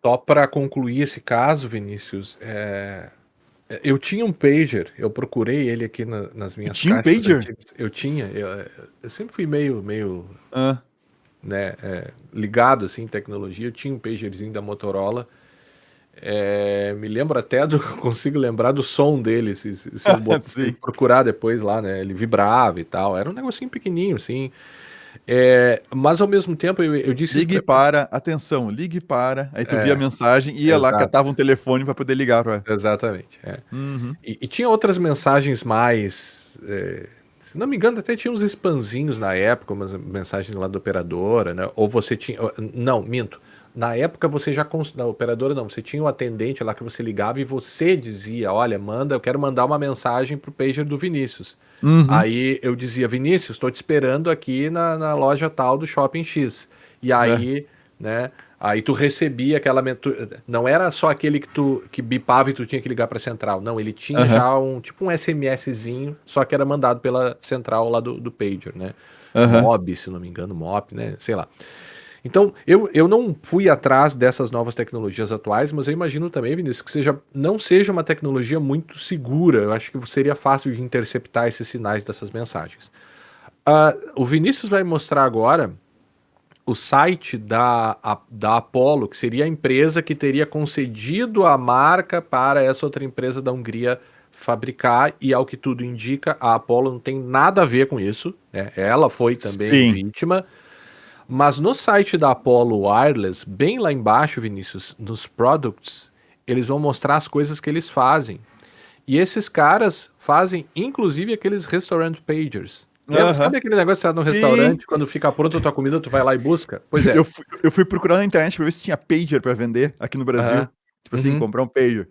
Só para concluir esse caso, Vinícius, eu tinha um pager, eu procurei ele aqui nas E minhas tinha um caixas pager? antigas. Eu tinha, eu sempre fui meio, Ah, né, ligado assim em tecnologia. Eu tinha um pagerzinho da Motorola. Me lembro até do, consigo lembrar do som dele. Se eu sim. procurar depois lá, né, ele vibrava e tal. Era um negocinho pequenininho, assim. Mas ao mesmo tempo eu disse isso Ligue pra... para, atenção, ligue para. Aí tu via a É, mensagem, ia lá, exato, catava um telefone para poder ligar para. exatamente. Uhum. E tinha outras mensagens mais. Se não me engano, até tinha uns spamzinhos na época, umas mensagens lá da operadora, né? Ou você tinha. Não, minto. Na época você já. Na operadora não, você tinha o atendente lá que você ligava e você dizia: Olha, eu quero mandar uma mensagem pro pager do Vinícius. Uhum. Aí eu dizia: Vinícius, estou te esperando aqui na loja tal do Shopping X. E É. aí, né? Aí tu recebia aquela. Não era só aquele que tu que bipava e tu tinha que ligar pra central. Não, ele tinha Aham. já tipo um SMSzinho, só que era mandado pela central lá do pager, né? Aham. Mob, se não me engano, MOP, né? Sei lá. Então, eu não fui atrás dessas novas tecnologias atuais, mas eu imagino também, Vinícius, que não seja uma tecnologia muito segura. Eu acho que seria fácil de interceptar esses sinais dessas mensagens. O Vinícius vai mostrar agora o site da Apollo, que seria a empresa que teria concedido a marca para essa outra empresa da Hungria fabricar, e ao que tudo indica, a Apollo não tem nada a ver com isso, né? Ela foi também Sim. vítima, mas no site da Apollo Wireless, bem lá embaixo, Vinícius, nos products, eles vão mostrar as coisas que eles fazem. E esses caras fazem, inclusive, aqueles restaurant pagers. Lembra? Aham. Sabe aquele negócio que você tá no Sim. restaurante, quando fica pronta a tua comida, tu vai lá e busca? Pois é. Eu fui procurar na internet para ver se tinha pager para vender aqui no Brasil. Aham. Tipo assim, Uhum. comprar um pager.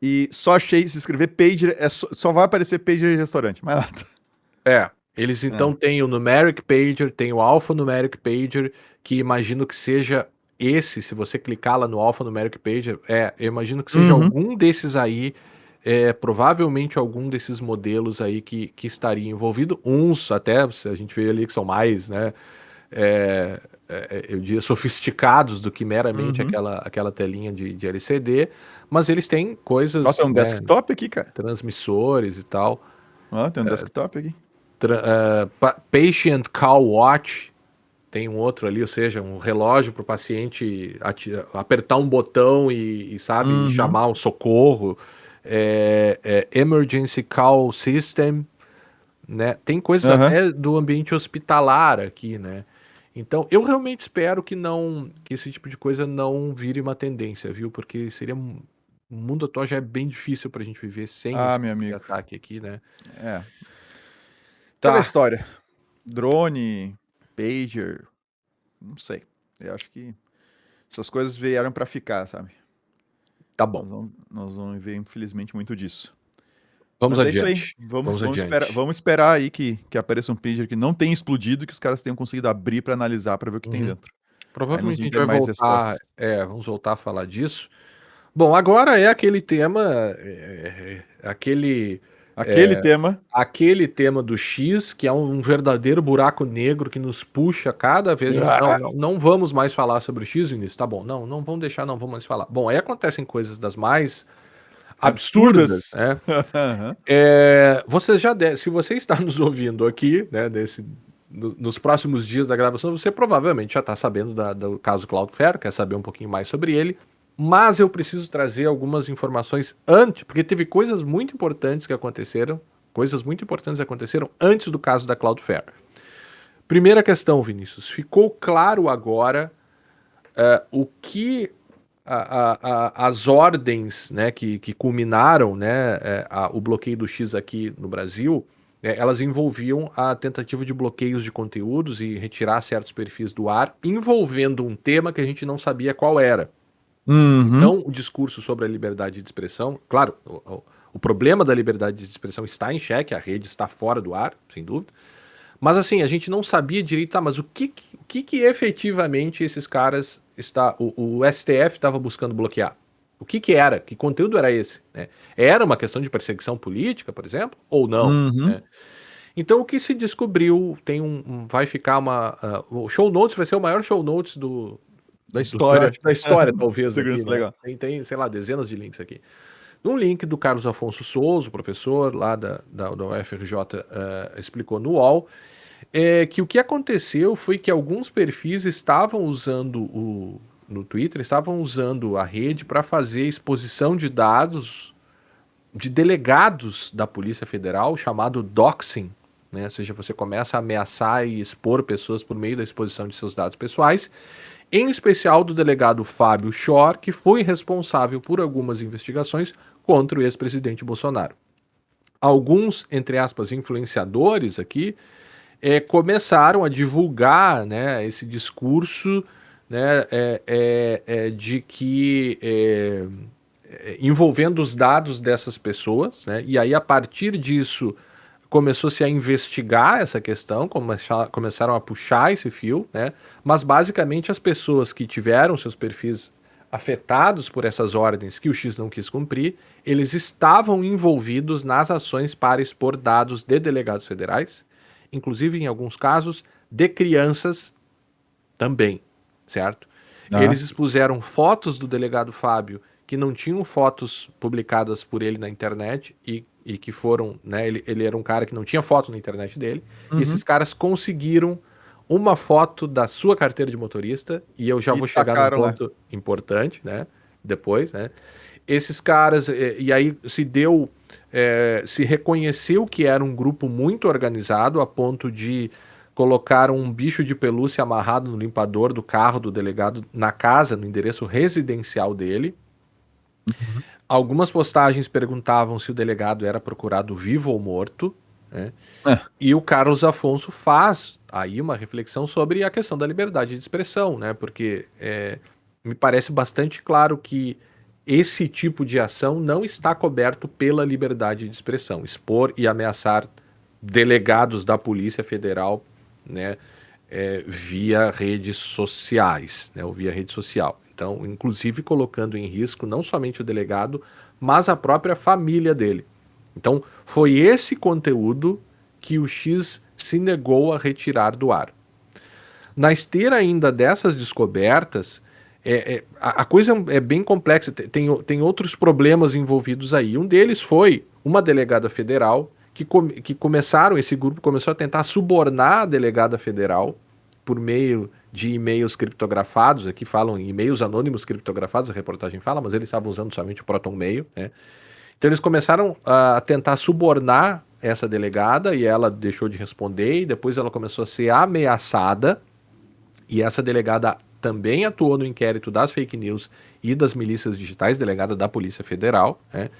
E só achei, se escrever pager, só vai aparecer pager de restaurante, mais nada. Eles então É. têm o Numeric Pager, tem o Alphanumeric Pager, que imagino que seja esse, se você clicar lá no Alphanumeric Pager, eu imagino que seja Uhum. algum desses aí, provavelmente algum desses modelos aí que estaria envolvido, uns até, se a gente vê ali que são mais, né, eu diria sofisticados do que meramente Uhum. aquela telinha de LCD, mas eles têm Ó, tem coisas, um né, desktop aqui, cara. transmissores e tal. Ó, tem um desktop aqui. Patient Call Watch, tem um outro ali, ou seja, um relógio para o paciente apertar um botão sabe, e Uhum. chamar um socorro. Emergency Call System, né? Tem coisas Aham. até do ambiente hospitalar aqui, né? Então, eu realmente espero que esse tipo de coisa não vire uma tendência, viu? Porque seria O mundo atual já é bem difícil pra gente viver sem Ah, esse meu tipo de amigo. ataque aqui, né? É. Aquela Tá, história. Drone, pager, não sei. Eu acho que essas coisas vieram pra ficar, sabe? tá bom. Nós vamos ver, infelizmente, muito disso. Vamos Mas é isso aí. adiante. Vamos Esperar, adiante. vamos esperar aí que apareça um pager que não tenha explodido e que os caras tenham conseguido abrir pra analisar, pra ver o que tem Uhum. dentro. Aí nós Provavelmente a vamos gente ter vai mais respostas. voltar, vamos voltar a falar disso. Bom, agora é aquele tema, Aquele tema. aquele tema do X, que é um verdadeiro buraco negro que nos puxa cada vez. Não vamos mais falar sobre o X, Vinícius. Tá bom, não vamos deixar, não vamos mais falar. Bom, aí acontecem coisas das mais absurdas, Absurdas. né? Aham. Você já deve, se você está nos ouvindo aqui, né, nos próximos dias da gravação, você provavelmente já está sabendo do caso Cloudflare, quer saber um pouquinho mais sobre ele, mas eu preciso trazer algumas informações antes, porque teve coisas muito importantes que aconteceram antes do caso da Cloudflare. Primeira questão, Vinícius, ficou claro agora o que as ordens, né, que culminaram, né, o bloqueio do X aqui no Brasil, elas envolviam a tentativa de bloqueios de conteúdos e retirar certos perfis do ar, envolvendo um tema que a gente não sabia qual era. Uhum. Então, o discurso sobre a liberdade de expressão, claro, o problema da liberdade de expressão está em xeque, a rede está fora do ar, sem dúvida. Mas assim, a gente não sabia direito, tá, mas o que efetivamente esses caras o STF estava buscando bloquear? O que era? Que conteúdo era esse? Né? Era uma questão de perseguição política, por exemplo, ou não? Uhum. Né? Então o que se descobriu vai ficar o show notes vai ser o maior show notes Da história. da história, talvez, aqui, Segurança né? legal. Tem, sei lá, dezenas de links aqui. Um link do Carlos Afonso Souza, professor lá da UFRJ, explicou no UOL, que o que aconteceu foi que alguns perfis estavam usando no Twitter, estavam usando a rede para fazer exposição de dados de delegados da Polícia Federal, chamado doxing, né? Ou seja, você começa a ameaçar e expor pessoas por meio da exposição de seus dados pessoais, em especial do delegado Fábio Schor, que foi responsável por algumas investigações contra o ex-presidente Bolsonaro. Alguns, entre aspas, influenciadores aqui, começaram a divulgar, né, esse discurso, né, de que envolvendo os dados dessas pessoas, né, e aí a partir disso começou-se a investigar essa questão, começaram a puxar esse fio, né, mas basicamente as pessoas que tiveram seus perfis afetados por essas ordens que o X não quis cumprir, eles estavam envolvidos nas ações para expor dados de delegados federais, inclusive em alguns casos de crianças também, certo? Ah. Eles expuseram fotos do delegado Fábio que não tinham fotos publicadas por ele na internet e que foram, né? Ele era um cara que não tinha foto na internet dele, e Uhum. esses caras conseguiram uma foto da sua carteira de motorista, e eu já E vou chegar num tacaram lá. ponto importante, né? Depois, né? Esses caras, e aí se reconheceu que era um grupo muito organizado a ponto de colocar um bicho de pelúcia amarrado no limpador do carro do delegado na casa, no endereço residencial dele. Uhum. Algumas postagens perguntavam se o delegado era procurado vivo ou morto, né? É. E o Carlos Afonso faz aí uma reflexão sobre a questão da liberdade de expressão, né? Porque me parece bastante claro que esse tipo de ação não está coberto pela liberdade de expressão. Expor e ameaçar delegados da Polícia Federal, né, via redes sociais, né, ou via rede social. Então, inclusive colocando em risco não somente o delegado, mas a própria família dele. Então, foi esse conteúdo que o X se negou a retirar do ar. Na esteira ainda dessas descobertas, a coisa é bem complexa, tem outros problemas envolvidos aí. Um deles foi uma delegada federal esse grupo começou a tentar subornar a delegada federal por meio de e-mails criptografados, aqui falam em e-mails anônimos criptografados, a reportagem fala, mas eles estavam usando somente o Proton Mail, né? Então eles começaram a tentar subornar essa delegada e ela deixou de responder e depois ela começou a ser ameaçada e essa delegada também atuou no inquérito das fake news e das milícias digitais, delegada da Polícia Federal, né?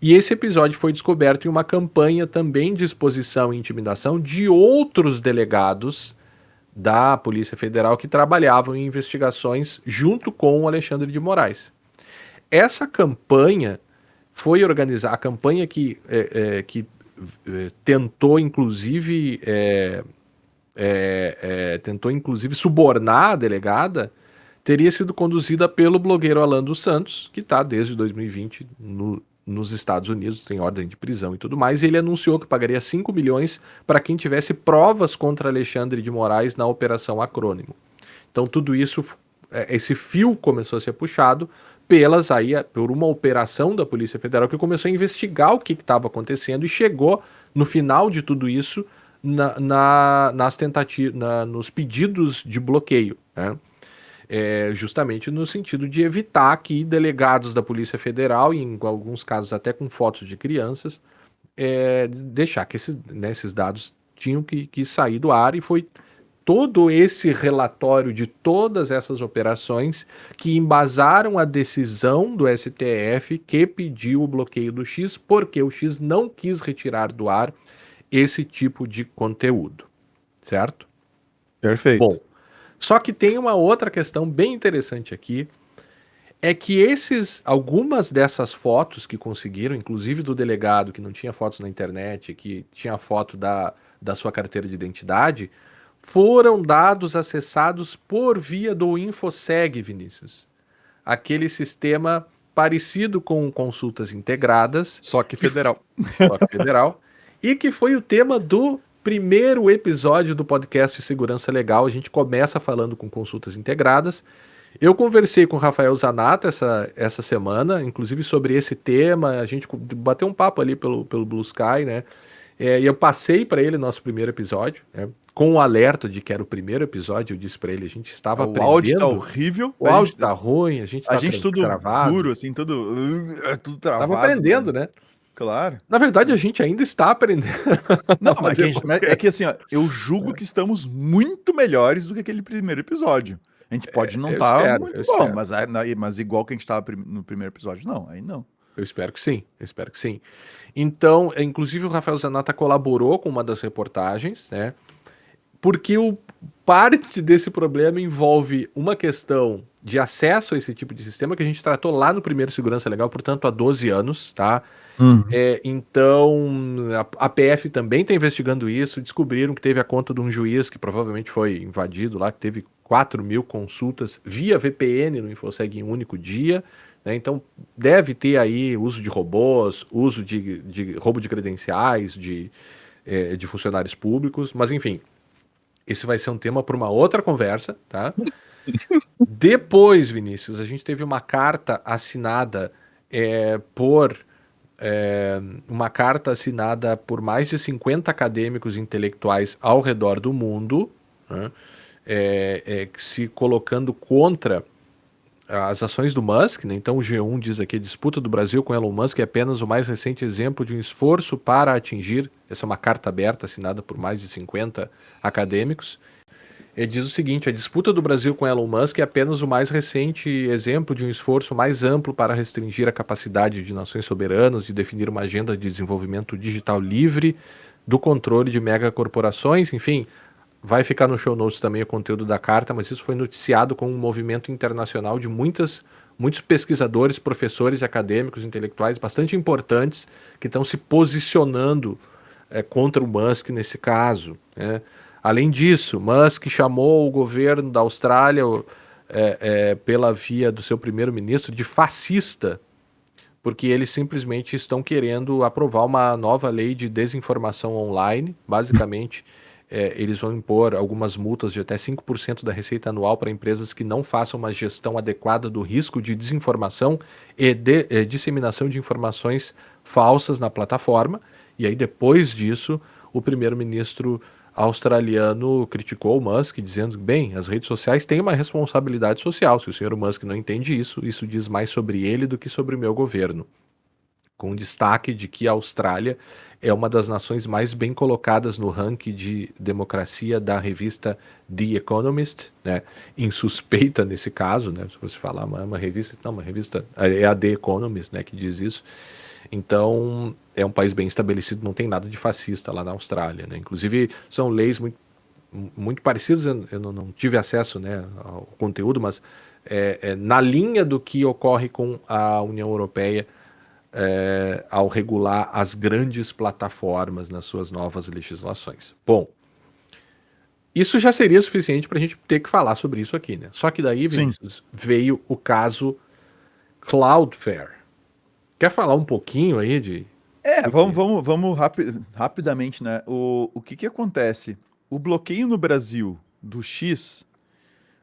E esse episódio foi descoberto em uma campanha também de exposição e intimidação de outros delegados da Polícia Federal que trabalhavam em investigações junto com o Alexandre de Moraes. Essa campanha foi organizada, a campanha que tentou inclusive subornar a delegada, teria sido conduzida pelo blogueiro Alan dos Santos, que está desde 2020 nos Estados Unidos, tem ordem de prisão e tudo mais, e ele anunciou que pagaria 5 milhões para quem tivesse provas contra Alexandre de Moraes na Operação Acrônimo. Então tudo isso, esse fio começou a ser puxado por uma operação da Polícia Federal que começou a investigar o que estava acontecendo e chegou no final de tudo isso nos pedidos de bloqueio, né? Justamente no sentido de evitar que delegados da Polícia Federal, e em alguns casos até com fotos de crianças, deixar que esses dados tinham que sair do ar, e foi todo esse relatório de todas essas operações que embasaram a decisão do STF que pediu o bloqueio do X, porque o X não quis retirar do ar esse tipo de conteúdo, certo? Perfeito. Bom, só que tem uma outra questão bem interessante aqui, é que algumas dessas fotos que conseguiram, inclusive do delegado que não tinha fotos na internet, que tinha foto da sua carteira de identidade, foram dados acessados por via do InfoSeg, Vinícius. Aquele sistema parecido com consultas integradas. Só que federal. E que foi o tema do primeiro episódio do podcast Segurança Legal. A gente começa falando com consultas integradas. Eu conversei com o Rafael Zanata essa semana, inclusive sobre esse tema. A gente bateu um papo ali pelo Blue Sky, né? E eu passei para ele nosso primeiro episódio, né? Com o alerta de que era o primeiro episódio. Eu disse para ele, a gente estava aprendendo. O áudio tá horrível. O áudio tá ruim, a gente tudo travado. duro, assim, tudo travado. Tava aprendendo, né? Claro. Na verdade, a gente ainda está aprendendo. Não, mas é que assim, ó, eu julgo que estamos muito melhores do que aquele primeiro episódio. A gente pode não estar muito bom, mas igual que a gente estava no primeiro episódio, não, aí não. Eu espero que sim. Então, inclusive o Rafael Zanata colaborou com uma das reportagens, né? Porque parte desse problema envolve uma questão de acesso a esse tipo de sistema que a gente tratou lá no primeiro Segurança Legal, portanto, há 12 anos, tá? Então, a PF também está investigando isso. Descobriram que teve a conta de um juiz que provavelmente foi invadido lá, que teve 4.000 consultas via VPN no InfoSeg em um único dia, né? Então, deve ter aí uso de robôs, uso de roubo de credenciais, de funcionários públicos, mas enfim, esse vai ser um tema para uma outra conversa, tá? Depois, Vinícius, a gente teve uma carta assinada por mais de 50 acadêmicos intelectuais ao redor do mundo, né? Se colocando contra as ações do Musk, né? Então o G1 diz aqui: a disputa do Brasil com Elon Musk é apenas o mais recente exemplo de um esforço para atingir. Essa é uma carta aberta assinada por mais de 50 acadêmicos. Ele diz o seguinte: a disputa do Brasil com Elon Musk é apenas o mais recente exemplo de um esforço mais amplo para restringir a capacidade de nações soberanas de definir uma agenda de desenvolvimento digital livre do controle de megacorporações. Enfim, vai ficar no show notes também o conteúdo da carta, mas isso foi noticiado com um movimento internacional de muitos pesquisadores, professores, acadêmicos, intelectuais bastante importantes que estão se posicionando contra o Musk nesse caso, né? Além disso, Musk chamou o governo da Austrália, pela via do seu primeiro-ministro, de fascista, porque eles simplesmente estão querendo aprovar uma nova lei de desinformação online. Basicamente, eles vão impor algumas multas de até 5% da receita anual para empresas que não façam uma gestão adequada do risco de desinformação e disseminação de informações falsas na plataforma. E aí, depois disso, o primeiro-ministro australiano criticou o Musk, dizendo que, bem, as redes sociais têm uma responsabilidade social. Se o senhor Musk não entende isso, isso diz mais sobre ele do que sobre o meu governo. com destaque de que a Austrália é uma das nações mais bem colocadas no ranking de democracia da revista The Economist, né? Insuspeita nesse caso, né? Se você falar uma revista, não, uma revista, é a The Economist, né, que diz isso. Então, é um país bem estabelecido, não tem nada de fascista lá na Austrália, né? Inclusive, são leis muito parecidas, eu não tive acesso, né, ao conteúdo, mas na linha do que ocorre com a União Europeia ao regular as grandes plataformas nas suas novas legislações. Bom, isso já seria suficiente para a gente ter que falar sobre isso aqui, né? Só que daí, Vinícius, veio o caso Cloudflare. Quer falar um pouquinho aí de... Vamos rapidamente, né? O que acontece? O bloqueio no Brasil do X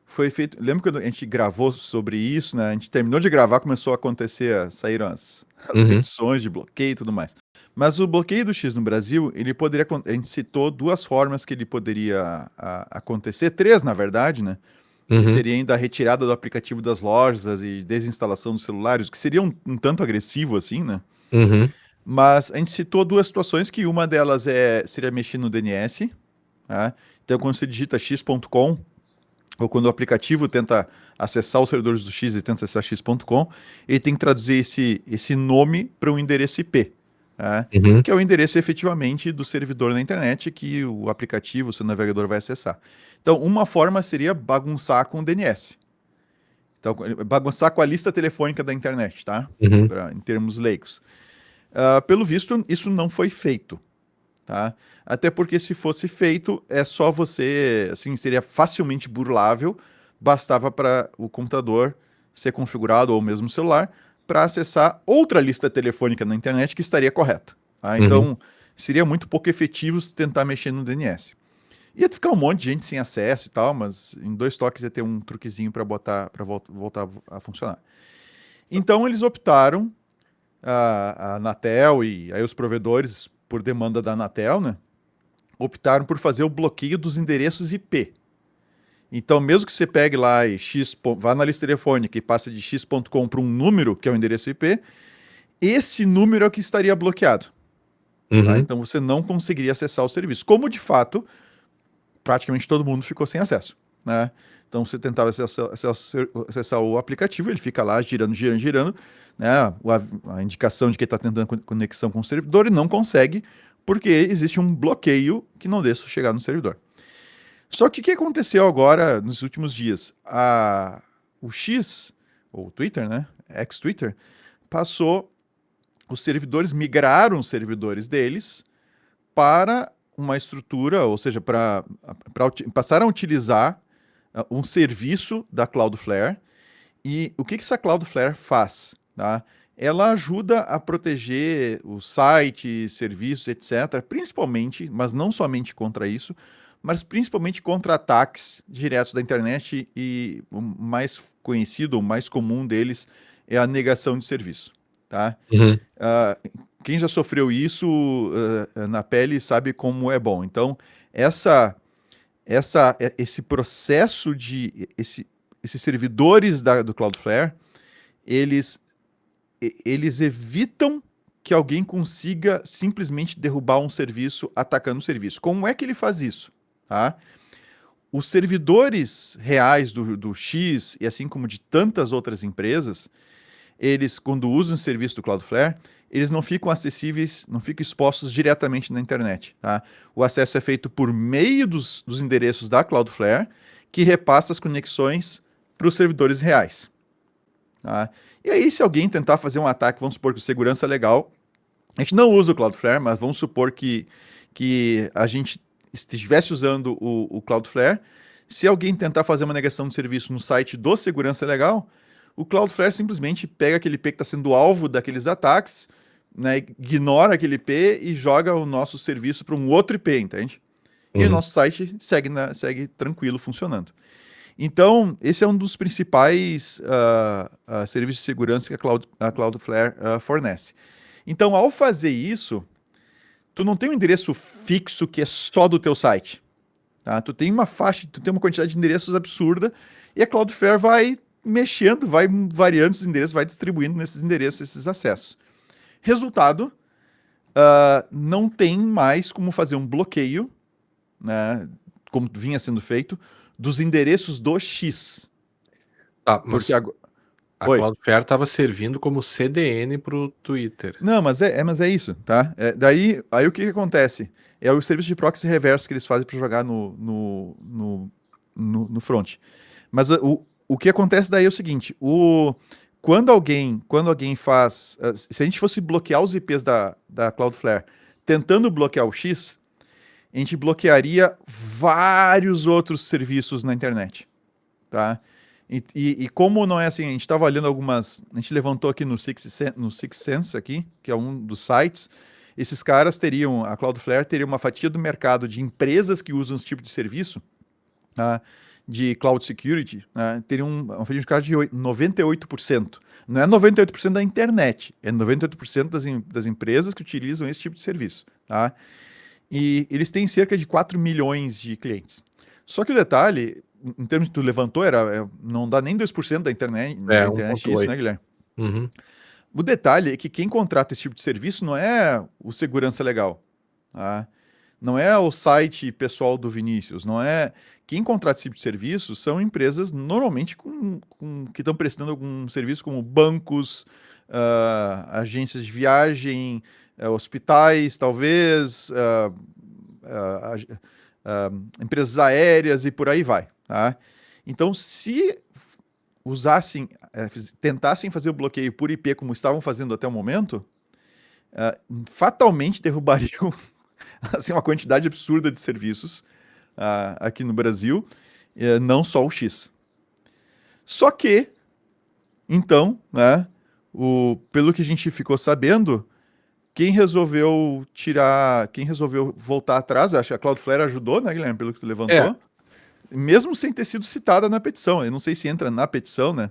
foi feito... Lembra quando a gente gravou sobre isso, né? A gente terminou de gravar, começou a acontecer, saíram as petições de bloqueio e tudo mais. Mas o bloqueio do X no Brasil, ele poderia... A gente citou duas formas que ele poderia acontecer, três, na verdade, né? Que seria ainda a retirada do aplicativo das lojas e desinstalação dos celulares, que seria um tanto agressivo, assim, né? Mas a gente citou duas situações, que uma delas seria mexer no DNS, tá? Então, quando você digita x.com, ou quando o aplicativo tenta acessar os servidores do X e tenta acessar x.com, ele tem que traduzir esse nome para um endereço IP, tá? Que é o endereço efetivamente do servidor na internet que o aplicativo, o seu navegador vai acessar. Então, uma forma seria bagunçar com o DNS. Então, bagunçar com a lista telefônica da internet, tá? Em termos leigos. Pelo visto, isso não foi feito, tá? Até porque se fosse feito, é só você, assim, seria facilmente burlável, bastava para o computador ser configurado, ou mesmo o celular, para acessar outra lista telefônica na internet que estaria correta, tá? Então, seria muito pouco efetivo tentar mexer no DNS. Ia ficar um monte de gente sem acesso e tal, mas em 2 toques ia ter um truquezinho para voltar a funcionar. Então, eles optaram, a Anatel e aí os provedores, por demanda da Anatel, né, optaram por fazer o bloqueio dos endereços IP. Então, mesmo que você pegue lá e vá na lista telefônica e passe de x.com para um número, que é o endereço IP, esse número é o que estaria bloqueado. Tá? Então, você não conseguiria acessar o serviço. Como, de fato, praticamente todo mundo ficou sem acesso, né? Então, você tentava acessar o aplicativo, ele fica lá girando, né? A indicação de que está tentando conexão com o servidor e não consegue, porque existe um bloqueio que não deixa chegar no servidor. Só que o que aconteceu agora, nos últimos dias? O X, ou Twitter, né? Ex-Twitter, os servidores migraram os servidores deles para uma estrutura, ou seja, passaram a utilizar um serviço da Cloudflare. E o que essa Cloudflare faz? Tá? Ela ajuda a proteger os sites, serviços, etc., principalmente, mas não somente contra isso, mas principalmente contra ataques diretos da internet, e o mais conhecido, o mais comum deles é a negação de serviço. Tá? Quem já sofreu isso na pele sabe como é bom. Então, esse processo esses servidores do Cloudflare, eles evitam que alguém consiga simplesmente derrubar um serviço atacando o serviço. Como é que ele faz isso? Tá? Os servidores reais do X, e assim como de tantas outras empresas, eles, quando usam o serviço do Cloudflare, eles não ficam acessíveis, não ficam expostos diretamente na internet. Tá? O acesso é feito por meio dos endereços da Cloudflare, que repassa as conexões para os servidores reais. Tá? E aí, se alguém tentar fazer um ataque, vamos supor que o segurança legal, a gente não usa o Cloudflare, mas vamos supor que a gente estivesse usando o Cloudflare, se alguém tentar fazer uma negação de serviço no site do segurança legal, o Cloudflare simplesmente pega aquele IP que está sendo alvo daqueles ataques, né, ignora aquele IP e joga o nosso serviço para um outro IP, entende? E o nosso site segue tranquilo, funcionando. Então, esse é um dos principais serviços de segurança que a Cloudflare fornece. Então, ao fazer isso, tu não tem um endereço fixo que é só do teu site. Tá? Tu tem uma quantidade de endereços absurda, e a Cloudflare vai mexendo, vai variando esses endereços, vai distribuindo nesses endereços esses acessos. Resultado, não tem mais como fazer um bloqueio, né, como vinha sendo feito, dos endereços do X. Tá, Porque mas agora... a Oi. Cloudflare estava servindo como CDN para o Twitter. Não, mas é isso, tá? Aí o que acontece? É o serviço de proxy reverso que eles fazem para jogar no front. Mas o que acontece daí é o seguinte: quando alguém faz. Se a gente fosse bloquear os IPs da Cloudflare tentando bloquear o X, a gente bloquearia vários outros serviços na internet, tá? E como não é assim, a gente estava olhando algumas. A gente levantou aqui no Sixth Sense, aqui, que é um dos sites. Esses caras teriam, a Cloudflare teria uma fatia do mercado de empresas que usam esse tipo de serviço, tá? De cloud security, né? Teria uma fatia de mercado de 98%. Não é 98% da internet, é 98% das empresas que utilizam esse tipo de serviço, tá? E eles têm cerca de 4 milhões de clientes. Só que o detalhe, em termos que tu levantou, não dá nem 2% da internet, É, da internet isso, 1.8. né, Guilherme? Uhum. O detalhe é que quem contrata esse tipo de serviço não é o segurança legal, tá? Não é o site pessoal do Vinícius, não é... Quem contrata esse tipo de serviço são empresas normalmente que estão prestando algum serviço como bancos, agências de viagem, hospitais, talvez, empresas aéreas e por aí vai, tá? Então, se usassem, tentassem fazer o bloqueio por IP como estavam fazendo até o momento, fatalmente derrubariam assim, uma quantidade absurda de serviços aqui no Brasil, não só o X. Só que, então, né, pelo que a gente ficou sabendo, quem resolveu voltar atrás, acho que a Cloudflare ajudou, né, Guilherme, pelo que tu É, levantou, mesmo sem ter sido citada na petição. Eu não sei se entra na petição, né?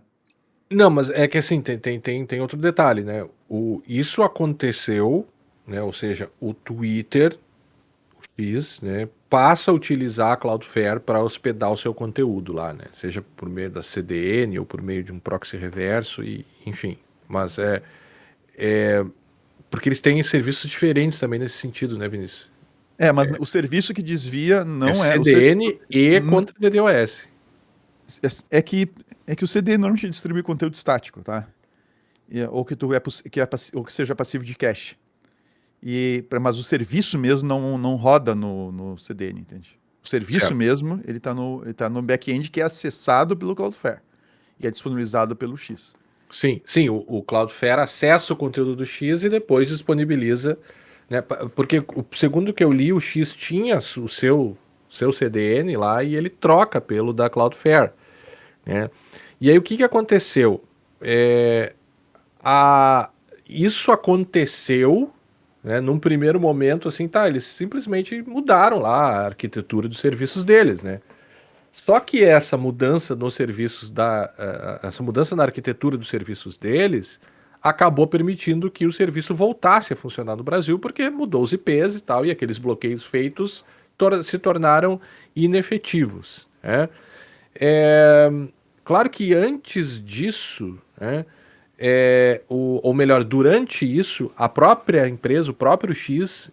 não, mas é que assim, tem outro detalhe, né? Isso aconteceu, né? Ou seja, o Twitter, o X, né, passa a utilizar a Cloudflare para hospedar o seu conteúdo lá, né? Seja por meio da CDN ou por meio de um proxy reverso, e enfim. Mas porque eles têm serviços diferentes também nesse sentido, né, Vinícius? Mas o serviço que desvia É não é. CDN e N- contra DDoS. é que o CD normalmente distribui conteúdo estático, tá? Ou que ou que seja passivo de cache. Mas o serviço mesmo não roda no CDN, entende? O serviço Certo. mesmo, ele tá no back-end que é acessado pelo Cloudflare e é disponibilizado pelo X. Sim, o Cloudflare acessa o conteúdo do X e depois disponibiliza, né? Porque segundo o que eu li, o X tinha o seu CDN lá e ele troca pelo da Cloudflare, né? E aí o que aconteceu? É, a, isso aconteceu, né, num primeiro momento, assim, tá, eles simplesmente mudaram lá a arquitetura dos serviços deles, né? Só que essa mudança nos serviços essa mudança na arquitetura dos serviços deles acabou permitindo que o serviço voltasse a funcionar no Brasil, porque mudou os IPs e tal, e aqueles bloqueios feitos se tornaram inefetivos, né? É, claro que antes disso, né, ou melhor, durante isso, a própria empresa, o próprio X,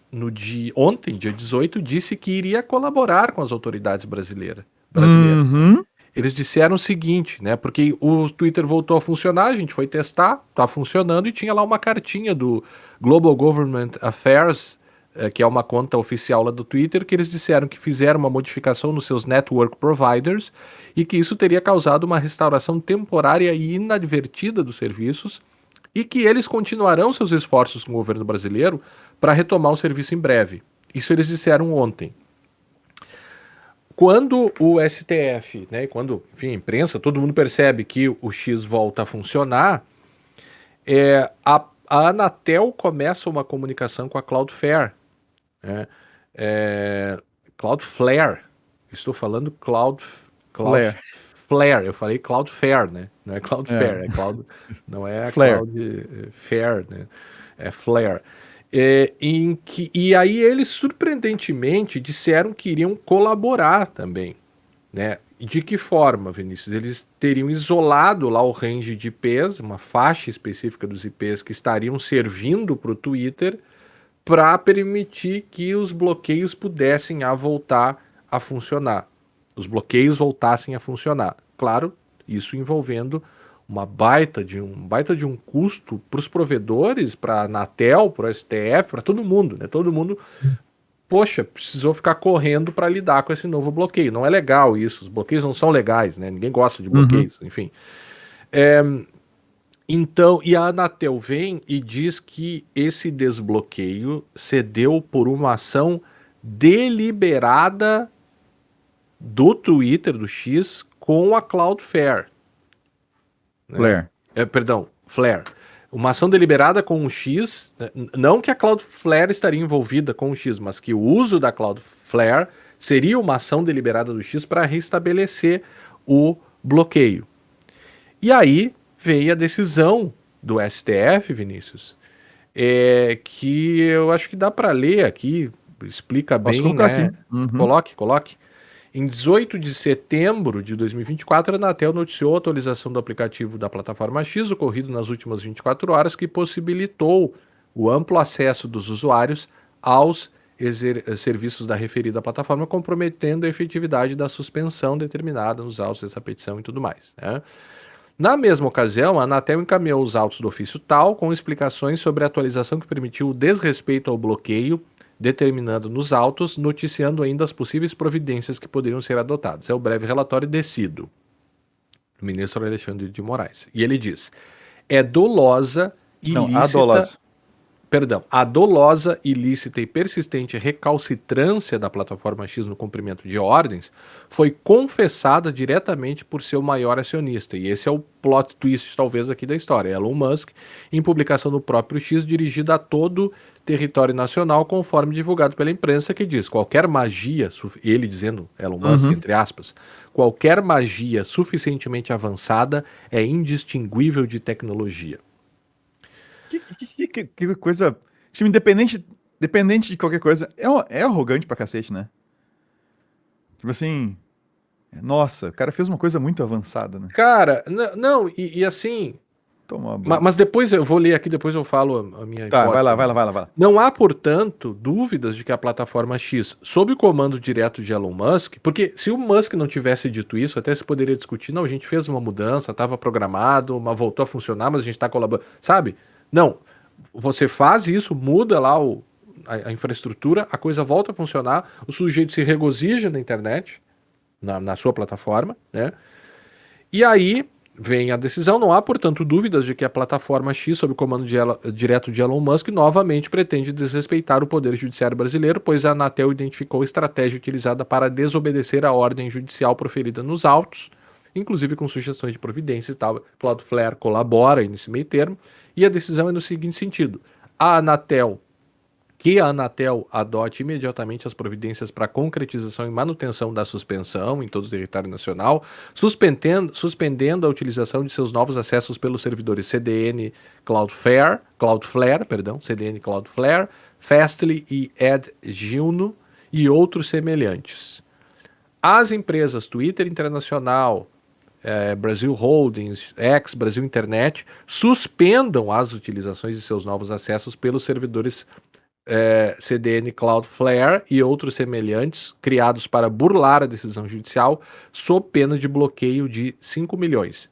ontem, dia 18, disse que iria colaborar com as autoridades brasileiras. Uhum. Eles disseram o seguinte, né? Porque o Twitter voltou a funcionar, a gente foi testar, tá funcionando e tinha lá uma cartinha do Global Government Affairs, que é uma conta oficial lá do Twitter, que eles disseram que fizeram uma modificação nos seus network providers e que isso teria causado uma restauração temporária e inadvertida dos serviços e que eles continuarão seus esforços com o governo brasileiro para retomar o serviço em breve. Isso eles disseram ontem. Quando o STF, né, quando, enfim, a imprensa, todo mundo percebe que o X volta a funcionar, a Anatel começa uma comunicação com a Cloudflare, né? É, Cloudflare, estou falando Flare. Cloudflare, eu falei Cloudflare, né? Não é É. Cloudflare, não é a Flare. Cloudflare, né? É Flare. E aí eles surpreendentemente disseram que iriam colaborar também, né? De que forma, Vinícius? Eles teriam isolado lá o range de IPs, uma faixa específica dos IPs que estariam servindo para o Twitter, para permitir que os bloqueios pudessem voltar a funcionar. Os bloqueios voltassem a funcionar. Claro, isso envolvendo um baita de um custo para os provedores, para a Anatel, para o STF, para todo mundo, né? Todo mundo, poxa, precisou ficar correndo para lidar com esse novo bloqueio. Não é legal isso, os bloqueios não são legais, né? Ninguém gosta de bloqueios, enfim. Então, e a Anatel vem e diz que esse desbloqueio se deu por uma ação deliberada do Twitter, do X, com a Cloudflare. Flare. Perdão, Flare. Uma ação deliberada com o X, não que a Cloudflare estaria envolvida com o X, mas que o uso da Cloudflare seria uma ação deliberada do X para restabelecer o bloqueio. E aí veio a decisão do STF, Vinícius, que eu acho que dá para ler aqui, explica bem, Posso colocar né? aqui. Uhum. Coloque. Em 18 de setembro de 2024, a Anatel noticiou a atualização do aplicativo da plataforma X, ocorrido nas últimas 24 horas, que possibilitou o amplo acesso dos usuários aos serviços da referida plataforma, comprometendo a efetividade da suspensão determinada nos autos dessa petição e tudo mais, né? Na mesma ocasião, a Anatel encaminhou os autos do ofício tal com explicações sobre a atualização que permitiu o desrespeito ao bloqueio, determinando nos autos, noticiando ainda as possíveis providências que poderiam ser adotadas. É o breve relatório decido do ministro Alexandre de Moraes. E ele diz: é dolosa, ilícita... a dolosa, ilícita e persistente recalcitrância da plataforma X no cumprimento de ordens foi confessada diretamente por seu maior acionista. E esse é o plot twist, talvez, aqui da história. Elon Musk, em publicação no próprio X, dirigida a todo território nacional, conforme divulgado pela imprensa, que diz: qualquer magia, ele dizendo, Elon Musk, entre aspas, qualquer magia suficientemente avançada é indistinguível de tecnologia. Que coisa. Time independente de qualquer coisa, é arrogante pra cacete, né? Tipo assim. Nossa, o cara fez uma coisa muito avançada, né? Cara, não, e assim. Toma uma Mas depois eu vou ler aqui, depois eu falo a minha Tá, hipótese. vai lá. Não há, portanto, dúvidas de que a plataforma X, sob o comando direto de Elon Musk, porque se o Musk não tivesse dito isso, até se poderia discutir, não, a gente fez uma mudança, estava programado, mas voltou a funcionar, mas a gente está colaborando, sabe? Não, você faz isso, muda lá a infraestrutura, a coisa volta a funcionar, o sujeito se regozija na internet, na sua plataforma, né? E aí vem a decisão, não há, portanto, dúvidas de que a plataforma X, sob o comando direto de Elon Musk, novamente pretende desrespeitar o Poder Judiciário brasileiro, pois a Anatel identificou a estratégia utilizada para desobedecer a ordem judicial proferida nos autos, inclusive com sugestões de providências e tal. Cloudflare colabora nesse meio termo, e a decisão é no seguinte sentido: que a Anatel adote imediatamente as providências para concretização e manutenção da suspensão em todo o território nacional, suspendendo a utilização de seus novos acessos pelos servidores CDN Cloudflare, Fastly e AdJuno e outros semelhantes. As empresas Twitter Internacional, Brasil Holdings, Brasil Internet, suspendam as utilizações de seus novos acessos pelos servidores CDN Cloudflare e outros semelhantes criados para burlar a decisão judicial sob pena de bloqueio de 5 milhões.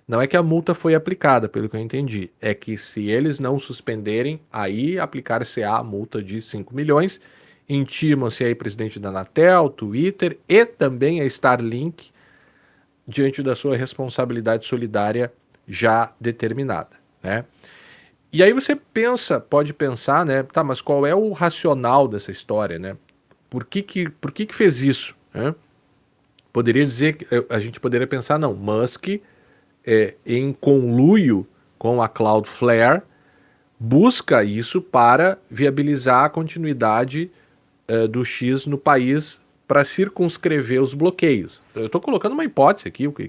Não é que a multa foi aplicada, pelo que eu entendi, é que se eles não suspenderem, aí aplicar-se-á a multa de 5 milhões, intimam-se aí presidente da Anatel, Twitter e também a Starlink diante da sua responsabilidade solidária já determinada, né? E aí você pode pensar, né? Tá, mas qual é o racional dessa história, né? Por que fez isso, né? Poderia dizer, a gente poderia pensar, não, Musk, em conluio com a Cloudflare, busca isso para viabilizar a continuidade do X no país para circunscrever os bloqueios. Eu estou colocando uma hipótese aqui, o que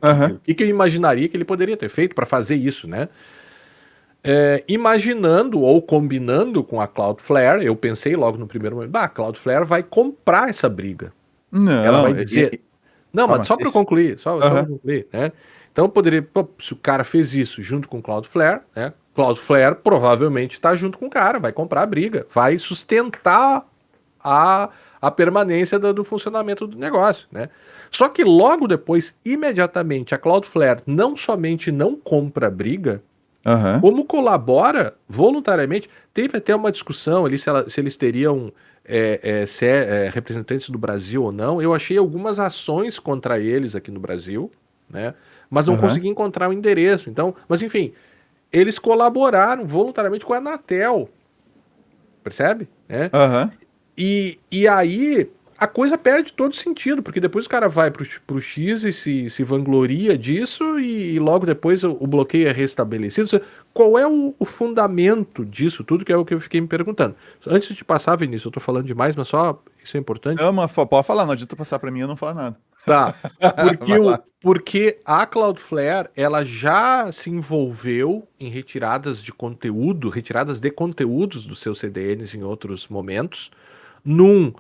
eu imaginaria que ele poderia ter feito para fazer isso, né? Imaginando ou combinando com a Cloudflare, eu pensei logo no primeiro momento, a Cloudflare vai comprar essa briga. Não, Ela vai dizer, Não, Ah, mas só mas para isso. concluir, só para Aham. concluir, né? Então poderia, pô, se o cara fez isso junto com o Cloudflare, né? Cloudflare provavelmente está junto com o cara, vai comprar a briga, vai sustentar a, a permanência do funcionamento do negócio, né? Só que logo depois, imediatamente, a Cloudflare não somente não compra a briga, Aham. como colabora voluntariamente. Teve até uma discussão ali se eles teriam representantes do Brasil ou não. Eu achei algumas ações contra eles aqui no Brasil, né? Mas não Aham. consegui encontrar o endereço. Então, mas enfim, eles colaboraram voluntariamente com a Anatel, percebe? Né? Aham. E aí a coisa perde todo sentido, porque depois o cara vai pro X e se vangloria disso e logo depois o bloqueio é restabelecido. Qual é o fundamento disso tudo, que é o que eu fiquei me perguntando. Antes de passar, Vinícius, eu tô falando demais, mas só isso é importante. Não, mas pode falar, não adianta passar pra mim, eu não falar nada. Tá. Porque, Vai lá. porque a Cloudflare, ela já se envolveu em retiradas de conteúdo, retiradas de conteúdos dos seus CDNs em outros momentos. Num,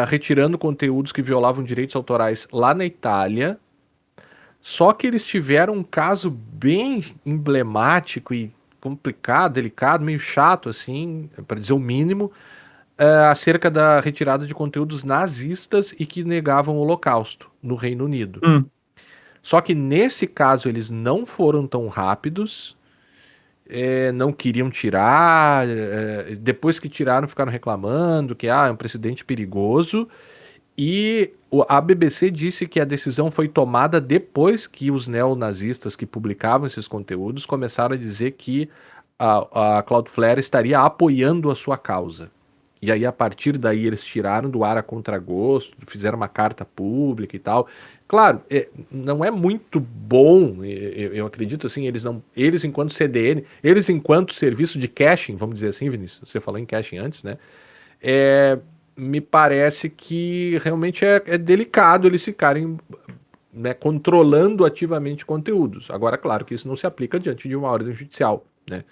retirando conteúdos que violavam direitos autorais lá na Itália. Só que eles tiveram um caso bem emblemático e complicado, delicado, meio chato, assim, para dizer o mínimo, acerca da retirada de conteúdos nazistas e que negavam o Holocausto no Reino Unido. Hum. Só que nesse caso eles não foram tão rápidos, não queriam tirar, depois que tiraram ficaram reclamando que é um precedente perigoso. E a BBC disse que a decisão foi tomada depois que os neonazistas que publicavam esses conteúdos começaram a dizer que a Cloudflare estaria apoiando a sua causa. E aí, a partir daí, eles tiraram do ar a contragosto, fizeram uma carta pública e tal. Claro, não é muito bom, eu acredito assim, eles enquanto CDN, eles enquanto serviço de caching, vamos dizer assim, Vinícius, você falou em caching antes, né? É, me parece que realmente é delicado eles ficarem, né, controlando ativamente conteúdos. Agora, claro que isso não se aplica diante de uma ordem judicial, né?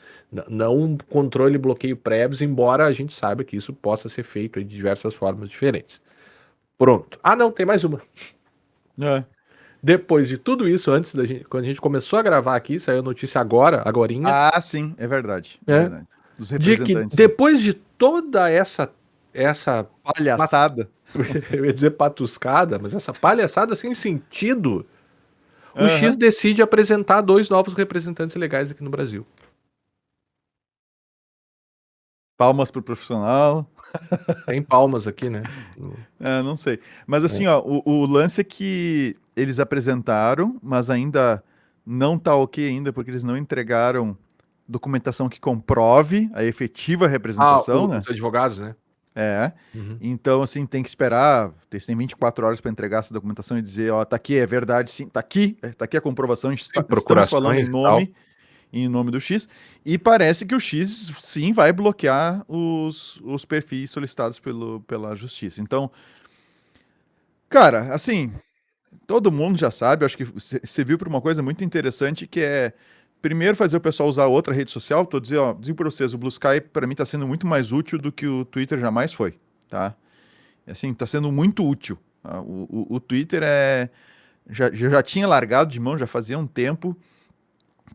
Não um controle e bloqueio prévios, embora a gente saiba que isso possa ser feito de diversas formas diferentes. Pronto. Ah, não, tem mais uma. É. Depois de tudo isso, antes da gente, quando a gente começou a gravar aqui, saiu a notícia agora, agorinha, Ah, sim, é verdade. É né? verdade. Dos De que representantes, né? depois de toda essa Palhaçada. eu ia dizer patuscada, mas essa palhaçada sem sentido, o X Aham. decide apresentar dois novos representantes legais aqui no Brasil. Palmas pro profissional. Tem palmas aqui, né? Não sei. Mas É. assim, ó, o lance é que eles apresentaram, mas ainda não tá ok ainda, porque eles não entregaram documentação que comprove a efetiva Ah, representação, né? os advogados, né? É. Uhum. Então, assim, tem que esperar. Eles têm 24 horas para entregar essa documentação e dizer, ó, tá aqui, é verdade, sim, tá aqui a comprovação, Tem estamos falando procurações e tal. em nome do X, e parece que o X sim vai bloquear os perfis solicitados pela justiça. Então, cara, assim, todo mundo já sabe, acho que você viu por uma coisa muito interessante que é primeiro fazer o pessoal usar outra rede social. Tô dizendo, ó, digo para vocês, o Blue Sky para mim tá sendo muito mais útil do que o Twitter jamais foi, tá? Assim, tá sendo muito útil. Tá? O Twitter já tinha largado de mão, já fazia um tempo,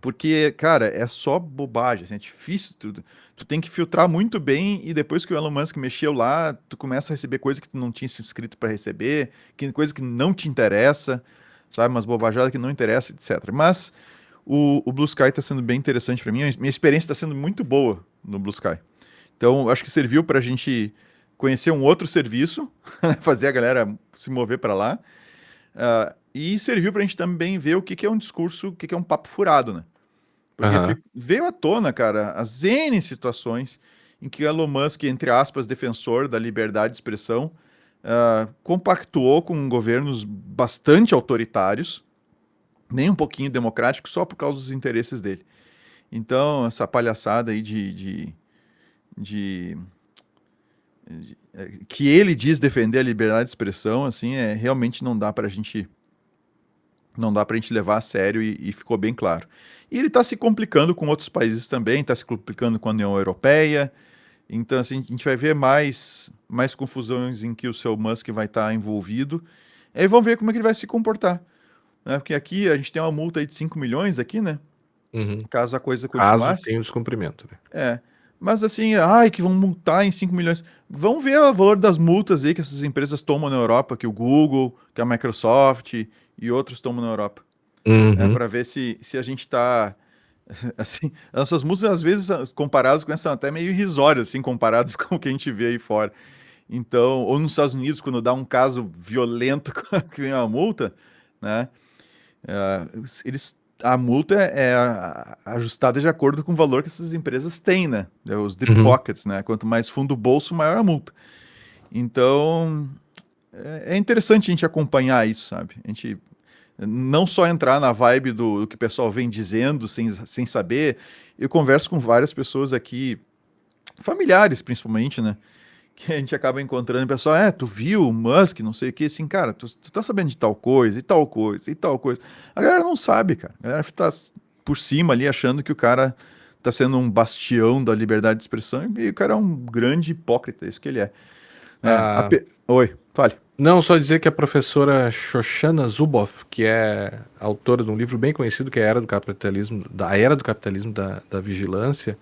porque, cara, é só bobagem, assim, é difícil tudo. Tu tem que filtrar muito bem e depois que o Elon Musk mexeu lá, tu começa a receber coisa que tu não tinha se inscrito para receber, coisa que não te interessa, sabe? Umas bobajadas que não interessa, etc. Mas o Blue Sky tá sendo bem interessante para mim. A minha experiência está sendo muito boa no Blue Sky. Então, acho que serviu para a gente conhecer um outro serviço, fazer a galera se mover para lá, e serviu para a gente também ver o que, que é um discurso, o que, que é um papo furado, né? Porque Aham. veio à tona, cara, as N situações em que o Elon Musk, entre aspas, defensor da liberdade de expressão, compactuou com governos bastante autoritários, nem um pouquinho democráticos, só por causa dos interesses dele. Então, essa palhaçada aí de que ele diz defender a liberdade de expressão, assim, realmente não dá pra gente levar a sério e ficou bem claro. E ele está se complicando com outros países também, está se complicando com a União Europeia. Então, assim, a gente vai ver mais confusões em que o seu Musk vai estar envolvido. Aí vamos ver como é que ele vai se comportar, né? Porque aqui a gente tem uma multa aí de 5 milhões aqui, né? Uhum. Caso a coisa Caso continuasse. tenha o descumprimento, né? É. Mas assim, ai, que vão multar em 5 milhões. Vamos ver o valor das multas aí que essas empresas tomam na Europa, que o Google, que a Microsoft e outros tomam na Europa. É, Uhum. para ver se a gente tá. Assim, as nossas músicas, às vezes, comparadas com essa, são até meio irrisórias, assim, comparadas com o que a gente vê aí fora. Então, ou nos Estados Unidos, quando dá um caso violento que vem uma multa, né? Eles, a multa é ajustada de acordo com o valor que essas empresas têm, né? É os deep Uhum. pockets, né? Quanto mais fundo do bolso, maior a multa. Então, é interessante a gente acompanhar isso, sabe? A gente não só entrar na vibe do que o pessoal vem dizendo sem saber. Eu converso com várias pessoas aqui, familiares principalmente, né? Que a gente acaba encontrando o pessoal, tu viu o Musk, não sei o que, assim, cara, tu tá sabendo de tal coisa, e tal coisa, e tal coisa. A galera não sabe, cara. A galera tá por cima ali achando que o cara tá sendo um bastião da liberdade de expressão e o cara é um grande hipócrita, é isso que ele é. Ah, Oi, fale. não, só dizer que a professora Shoshana Zuboff, que é autora de um livro bem conhecido, que é a Era do Capitalismo, da Era do Capitalismo da Vigilância,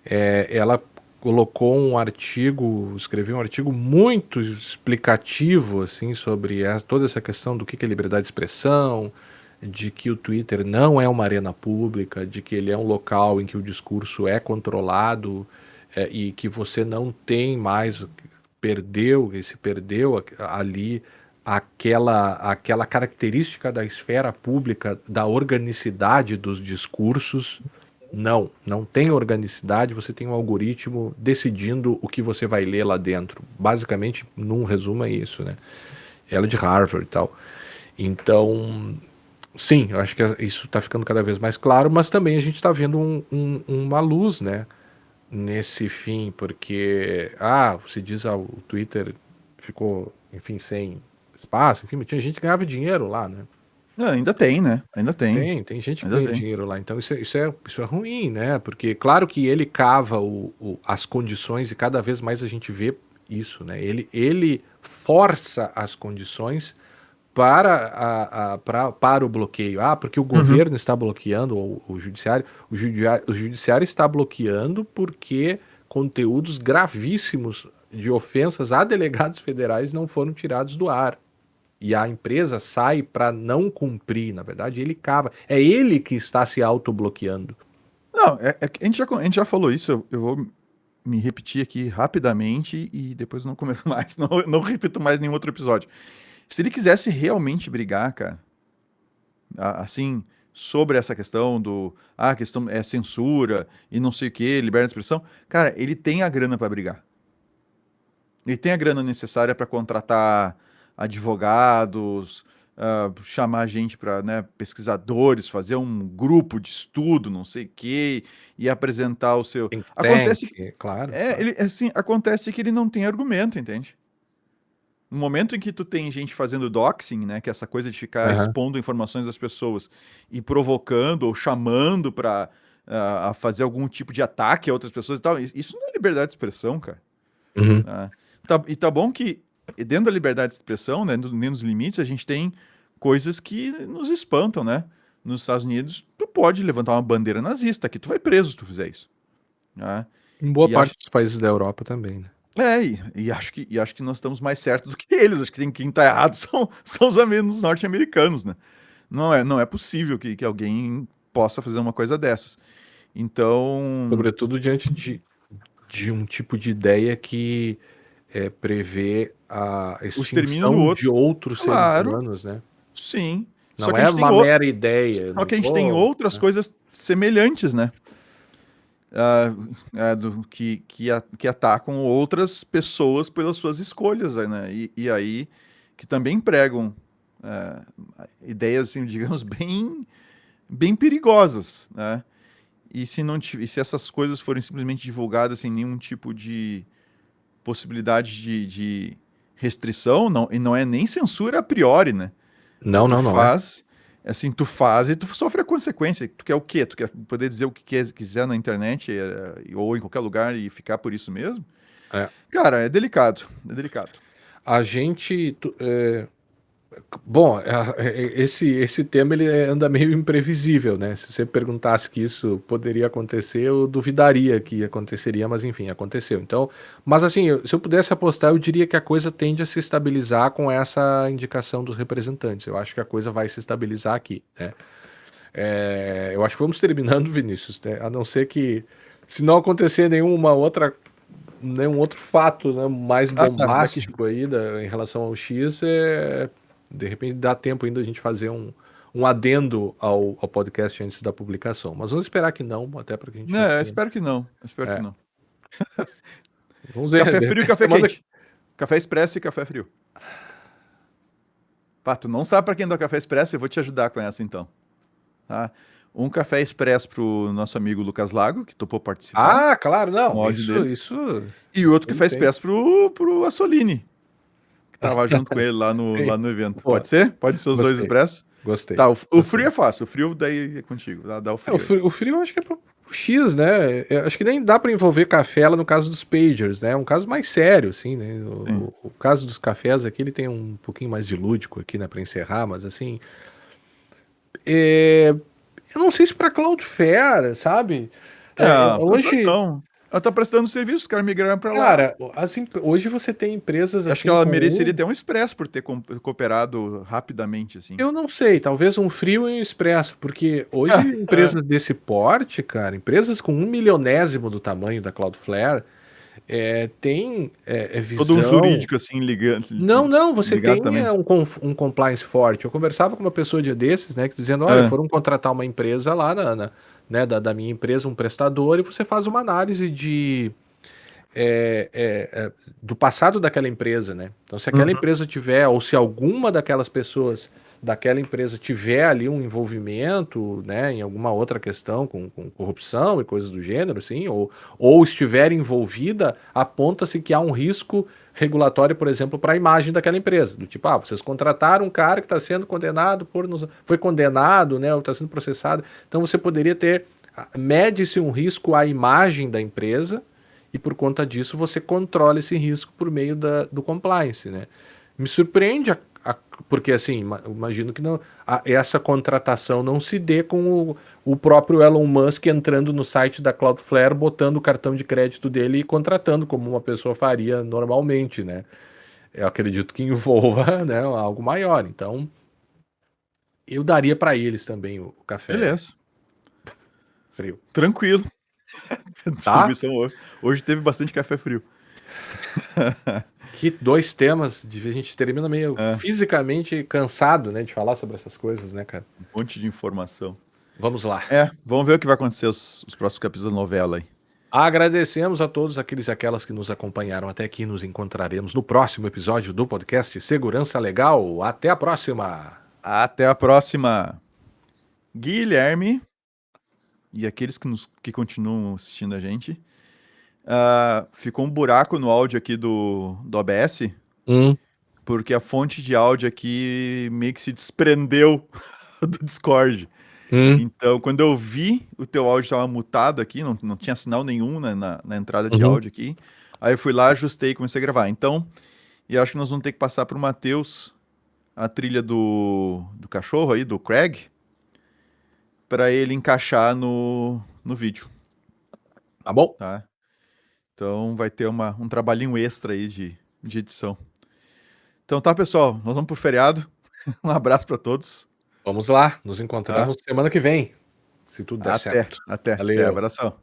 ela colocou um artigo, escreveu um artigo muito explicativo assim sobre toda essa questão do que é liberdade de expressão, de que o Twitter não é uma arena pública, de que ele é um local em que o discurso é controlado, e que você não tem mais, se perdeu ali aquela característica da esfera pública, da organicidade dos discursos. Não tem organicidade, você tem um algoritmo decidindo o que você vai ler lá dentro. Basicamente, num resumo, é isso, né? Ela é de Harvard e tal. Então, sim, eu acho que isso está ficando cada vez mais claro, mas também a gente está vendo uma luz, né? Nesse fim, porque, você diz, o Twitter ficou, enfim, sem espaço, enfim, mas tinha gente que ganhava dinheiro lá, né? Ainda tem, né? Ainda tem. Tem gente que Ainda ganha tem. dinheiro lá, então isso é ruim, né? Porque claro que ele cava as condições e cada vez mais a gente vê isso, né? Ele força as condições para o bloqueio. Porque o Uhum. governo está bloqueando, ou o judiciário, o judiciário está bloqueando porque conteúdos gravíssimos de ofensas a delegados federais não foram tirados do ar. E a empresa sai para não cumprir, na verdade, ele cava. É ele que está se autobloqueando. Não, que a gente já falou isso, eu vou me repetir aqui rapidamente e depois eu não começo mais, não repito mais nenhum outro episódio. Se ele quisesse realmente brigar, cara, assim, sobre essa questão a questão é censura e não sei o que, liberdade de expressão, cara, ele tem a grana pra brigar. Ele tem a grana necessária para contratar advogados, chamar gente para, né, pesquisadores, fazer um grupo de estudo, não sei o quê, e apresentar o seu. Think tank, Acontece que claro, claro. acontece que ele não tem argumento, entende? No momento em que tu tem gente fazendo doxing, né, que é essa coisa de ficar Aham. expondo informações das pessoas e provocando ou chamando para a fazer algum tipo de ataque a outras pessoas e tal, isso não é liberdade de expressão, cara. Uhum. Tá? E tá bom que dentro da liberdade de expressão, né, dentro dos limites, a gente tem coisas que nos espantam, né? Nos Estados Unidos, tu pode levantar uma bandeira nazista, aqui tu vai preso se tu fizer isso. Né? Em boa E parte acho, dos países da Europa também, né? e acho que nós estamos mais certos do que eles. Acho que quem tá errado são os amigos norte-americanos, né? Não é possível que alguém possa fazer uma coisa dessas. Então, Sobretudo diante de um tipo de ideia que prevê a o extermínio do extinção de outro, outros seres claro, humanos, né? sim. Só Não que a é gente tem uma mera ideia, eu Só não que a gente tem tô, outras né? coisas semelhantes, né? Que atacam outras pessoas pelas suas escolhas, né? E aí que também pregam ah, ideias, assim, digamos, bem perigosas, né? E se essas coisas forem simplesmente divulgadas sem nenhum tipo de possibilidade de restrição, não, e não é nem censura a priori, né? Não, Tu não é. faz, assim, tu faz e tu sofre a consequência. Tu quer o quê? Tu quer poder dizer o que quiser na internet ou em qualquer lugar e ficar por isso mesmo? É. Cara, é delicado, é delicado. A gente, Bom, esse tema ele anda meio imprevisível, né? Se você perguntasse que isso poderia acontecer, eu duvidaria que aconteceria, mas enfim, aconteceu. Então, mas assim, se eu pudesse apostar, eu diria que a coisa tende a se estabilizar com essa indicação dos representantes. Eu acho que a coisa vai se estabilizar aqui, né? Eu acho que vamos terminando, Vinícius, né? A não ser que, se não acontecer nenhum outro fato, né, mais Ah, tá. Daqui. bombástico aí em relação ao X, de repente dá tempo ainda a gente fazer um adendo ao podcast antes da publicação. Mas vamos esperar que não, até para que a gente não Não, eu tenha. espero que não. Eu espero que É, não. vamos ver, Café de frio e repente café semana. quente. Café expresso e café frio. Pá, tu não sabe pra quem dá café expresso? Eu vou te ajudar com essa então. Tá? Um café expresso pro nosso amigo Lucas Lago, que topou participar, Ah, claro, no não. áudio Isso, dele. isso E outro ele café tem. expresso pro Assolini, que tava junto com ele lá no, Tem. lá no evento. Boa, Pode ser? Pode ser os dois gostei, expressos? gostei, Tá, o frio gostei. é fácil. O frio daí é contigo. Dá o É, o frio aí. frio, o frio eu acho que é pro X, né? Acho que nem dá para envolver café lá no caso dos pagers, né? É um caso mais sério, assim, né? Sim. O caso dos cafés aqui, ele tem um pouquinho mais de lúdico aqui, né, para encerrar, mas assim, é, eu não sei se para Cloudflare, sabe? Não, Hoje, não. Ela tá prestando serviço, os caras migraram pra lá. cara, hoje você tem empresas Acho que assim ela com mereceria ter um expresso por ter cooperado rapidamente, assim. eu não sei, talvez um frio e um expresso, porque hoje empresas desse porte, cara, empresas com 1 milionésimo do tamanho da Cloudflare, tem Todo um visão. jurídico, assim, ligando, Não, não, você ligado tem também. um compliance forte. Eu conversava com uma pessoa dia desses, né, que dizendo, olha, Ah, foram contratar uma empresa lá né, da minha empresa, um prestador, e você faz uma análise do passado daquela empresa, né? Então, se aquela uhum. empresa tiver, ou se alguma daquelas pessoas daquela empresa tiver ali um envolvimento, né, em alguma outra questão com corrupção e coisas do gênero, assim, ou estiver envolvida, aponta-se que há um risco regulatório, por exemplo, para a imagem daquela empresa. Do tipo, vocês contrataram um cara que está sendo condenado foi condenado, né, ou está sendo processado. Então, você poderia ter, mede-se um risco à imagem da empresa e por conta disso você controla esse risco por meio do compliance, né? Me surpreende porque assim, imagino que não, essa contratação não se dê com o próprio Elon Musk entrando no site da Cloudflare, botando o cartão de crédito dele e contratando como uma pessoa faria normalmente, né? Eu acredito que envolva, né, algo maior. Então, eu daria para eles também o café Beleza. frio, Tranquilo. A tá? distribuição hoje teve bastante café frio. Que dois temas, a gente termina meio É, fisicamente cansado, né, de falar sobre essas coisas, né, cara? um monte de informação. Vamos lá. Vamos ver o que vai acontecer os próximos capítulos da novela aí. Agradecemos a todos aqueles e aquelas que nos acompanharam até aqui. Nos encontraremos no próximo episódio do podcast Segurança Legal. Até a próxima! Até a próxima. Guilherme e aqueles que continuam assistindo a gente. Ficou um buraco no áudio aqui do OBS, Hum, porque a fonte de áudio aqui meio que se desprendeu do Discord. hum, Então, quando eu vi o teu áudio estava mutado aqui, não tinha sinal nenhum na entrada de uhum. áudio aqui, aí eu fui lá, ajustei e comecei a gravar. Então, e acho que nós vamos ter que passar para o Matheus a trilha do cachorro aí, do Craig, para ele encaixar no vídeo, Tá bom? tá? Então vai ter um trabalhinho extra aí de edição. Então tá, pessoal, nós vamos pro feriado. Um abraço para todos, Vamos lá. Nos tá? encontramos semana que vem, se tudo der Até, certo. até, até. Valeu. Abração.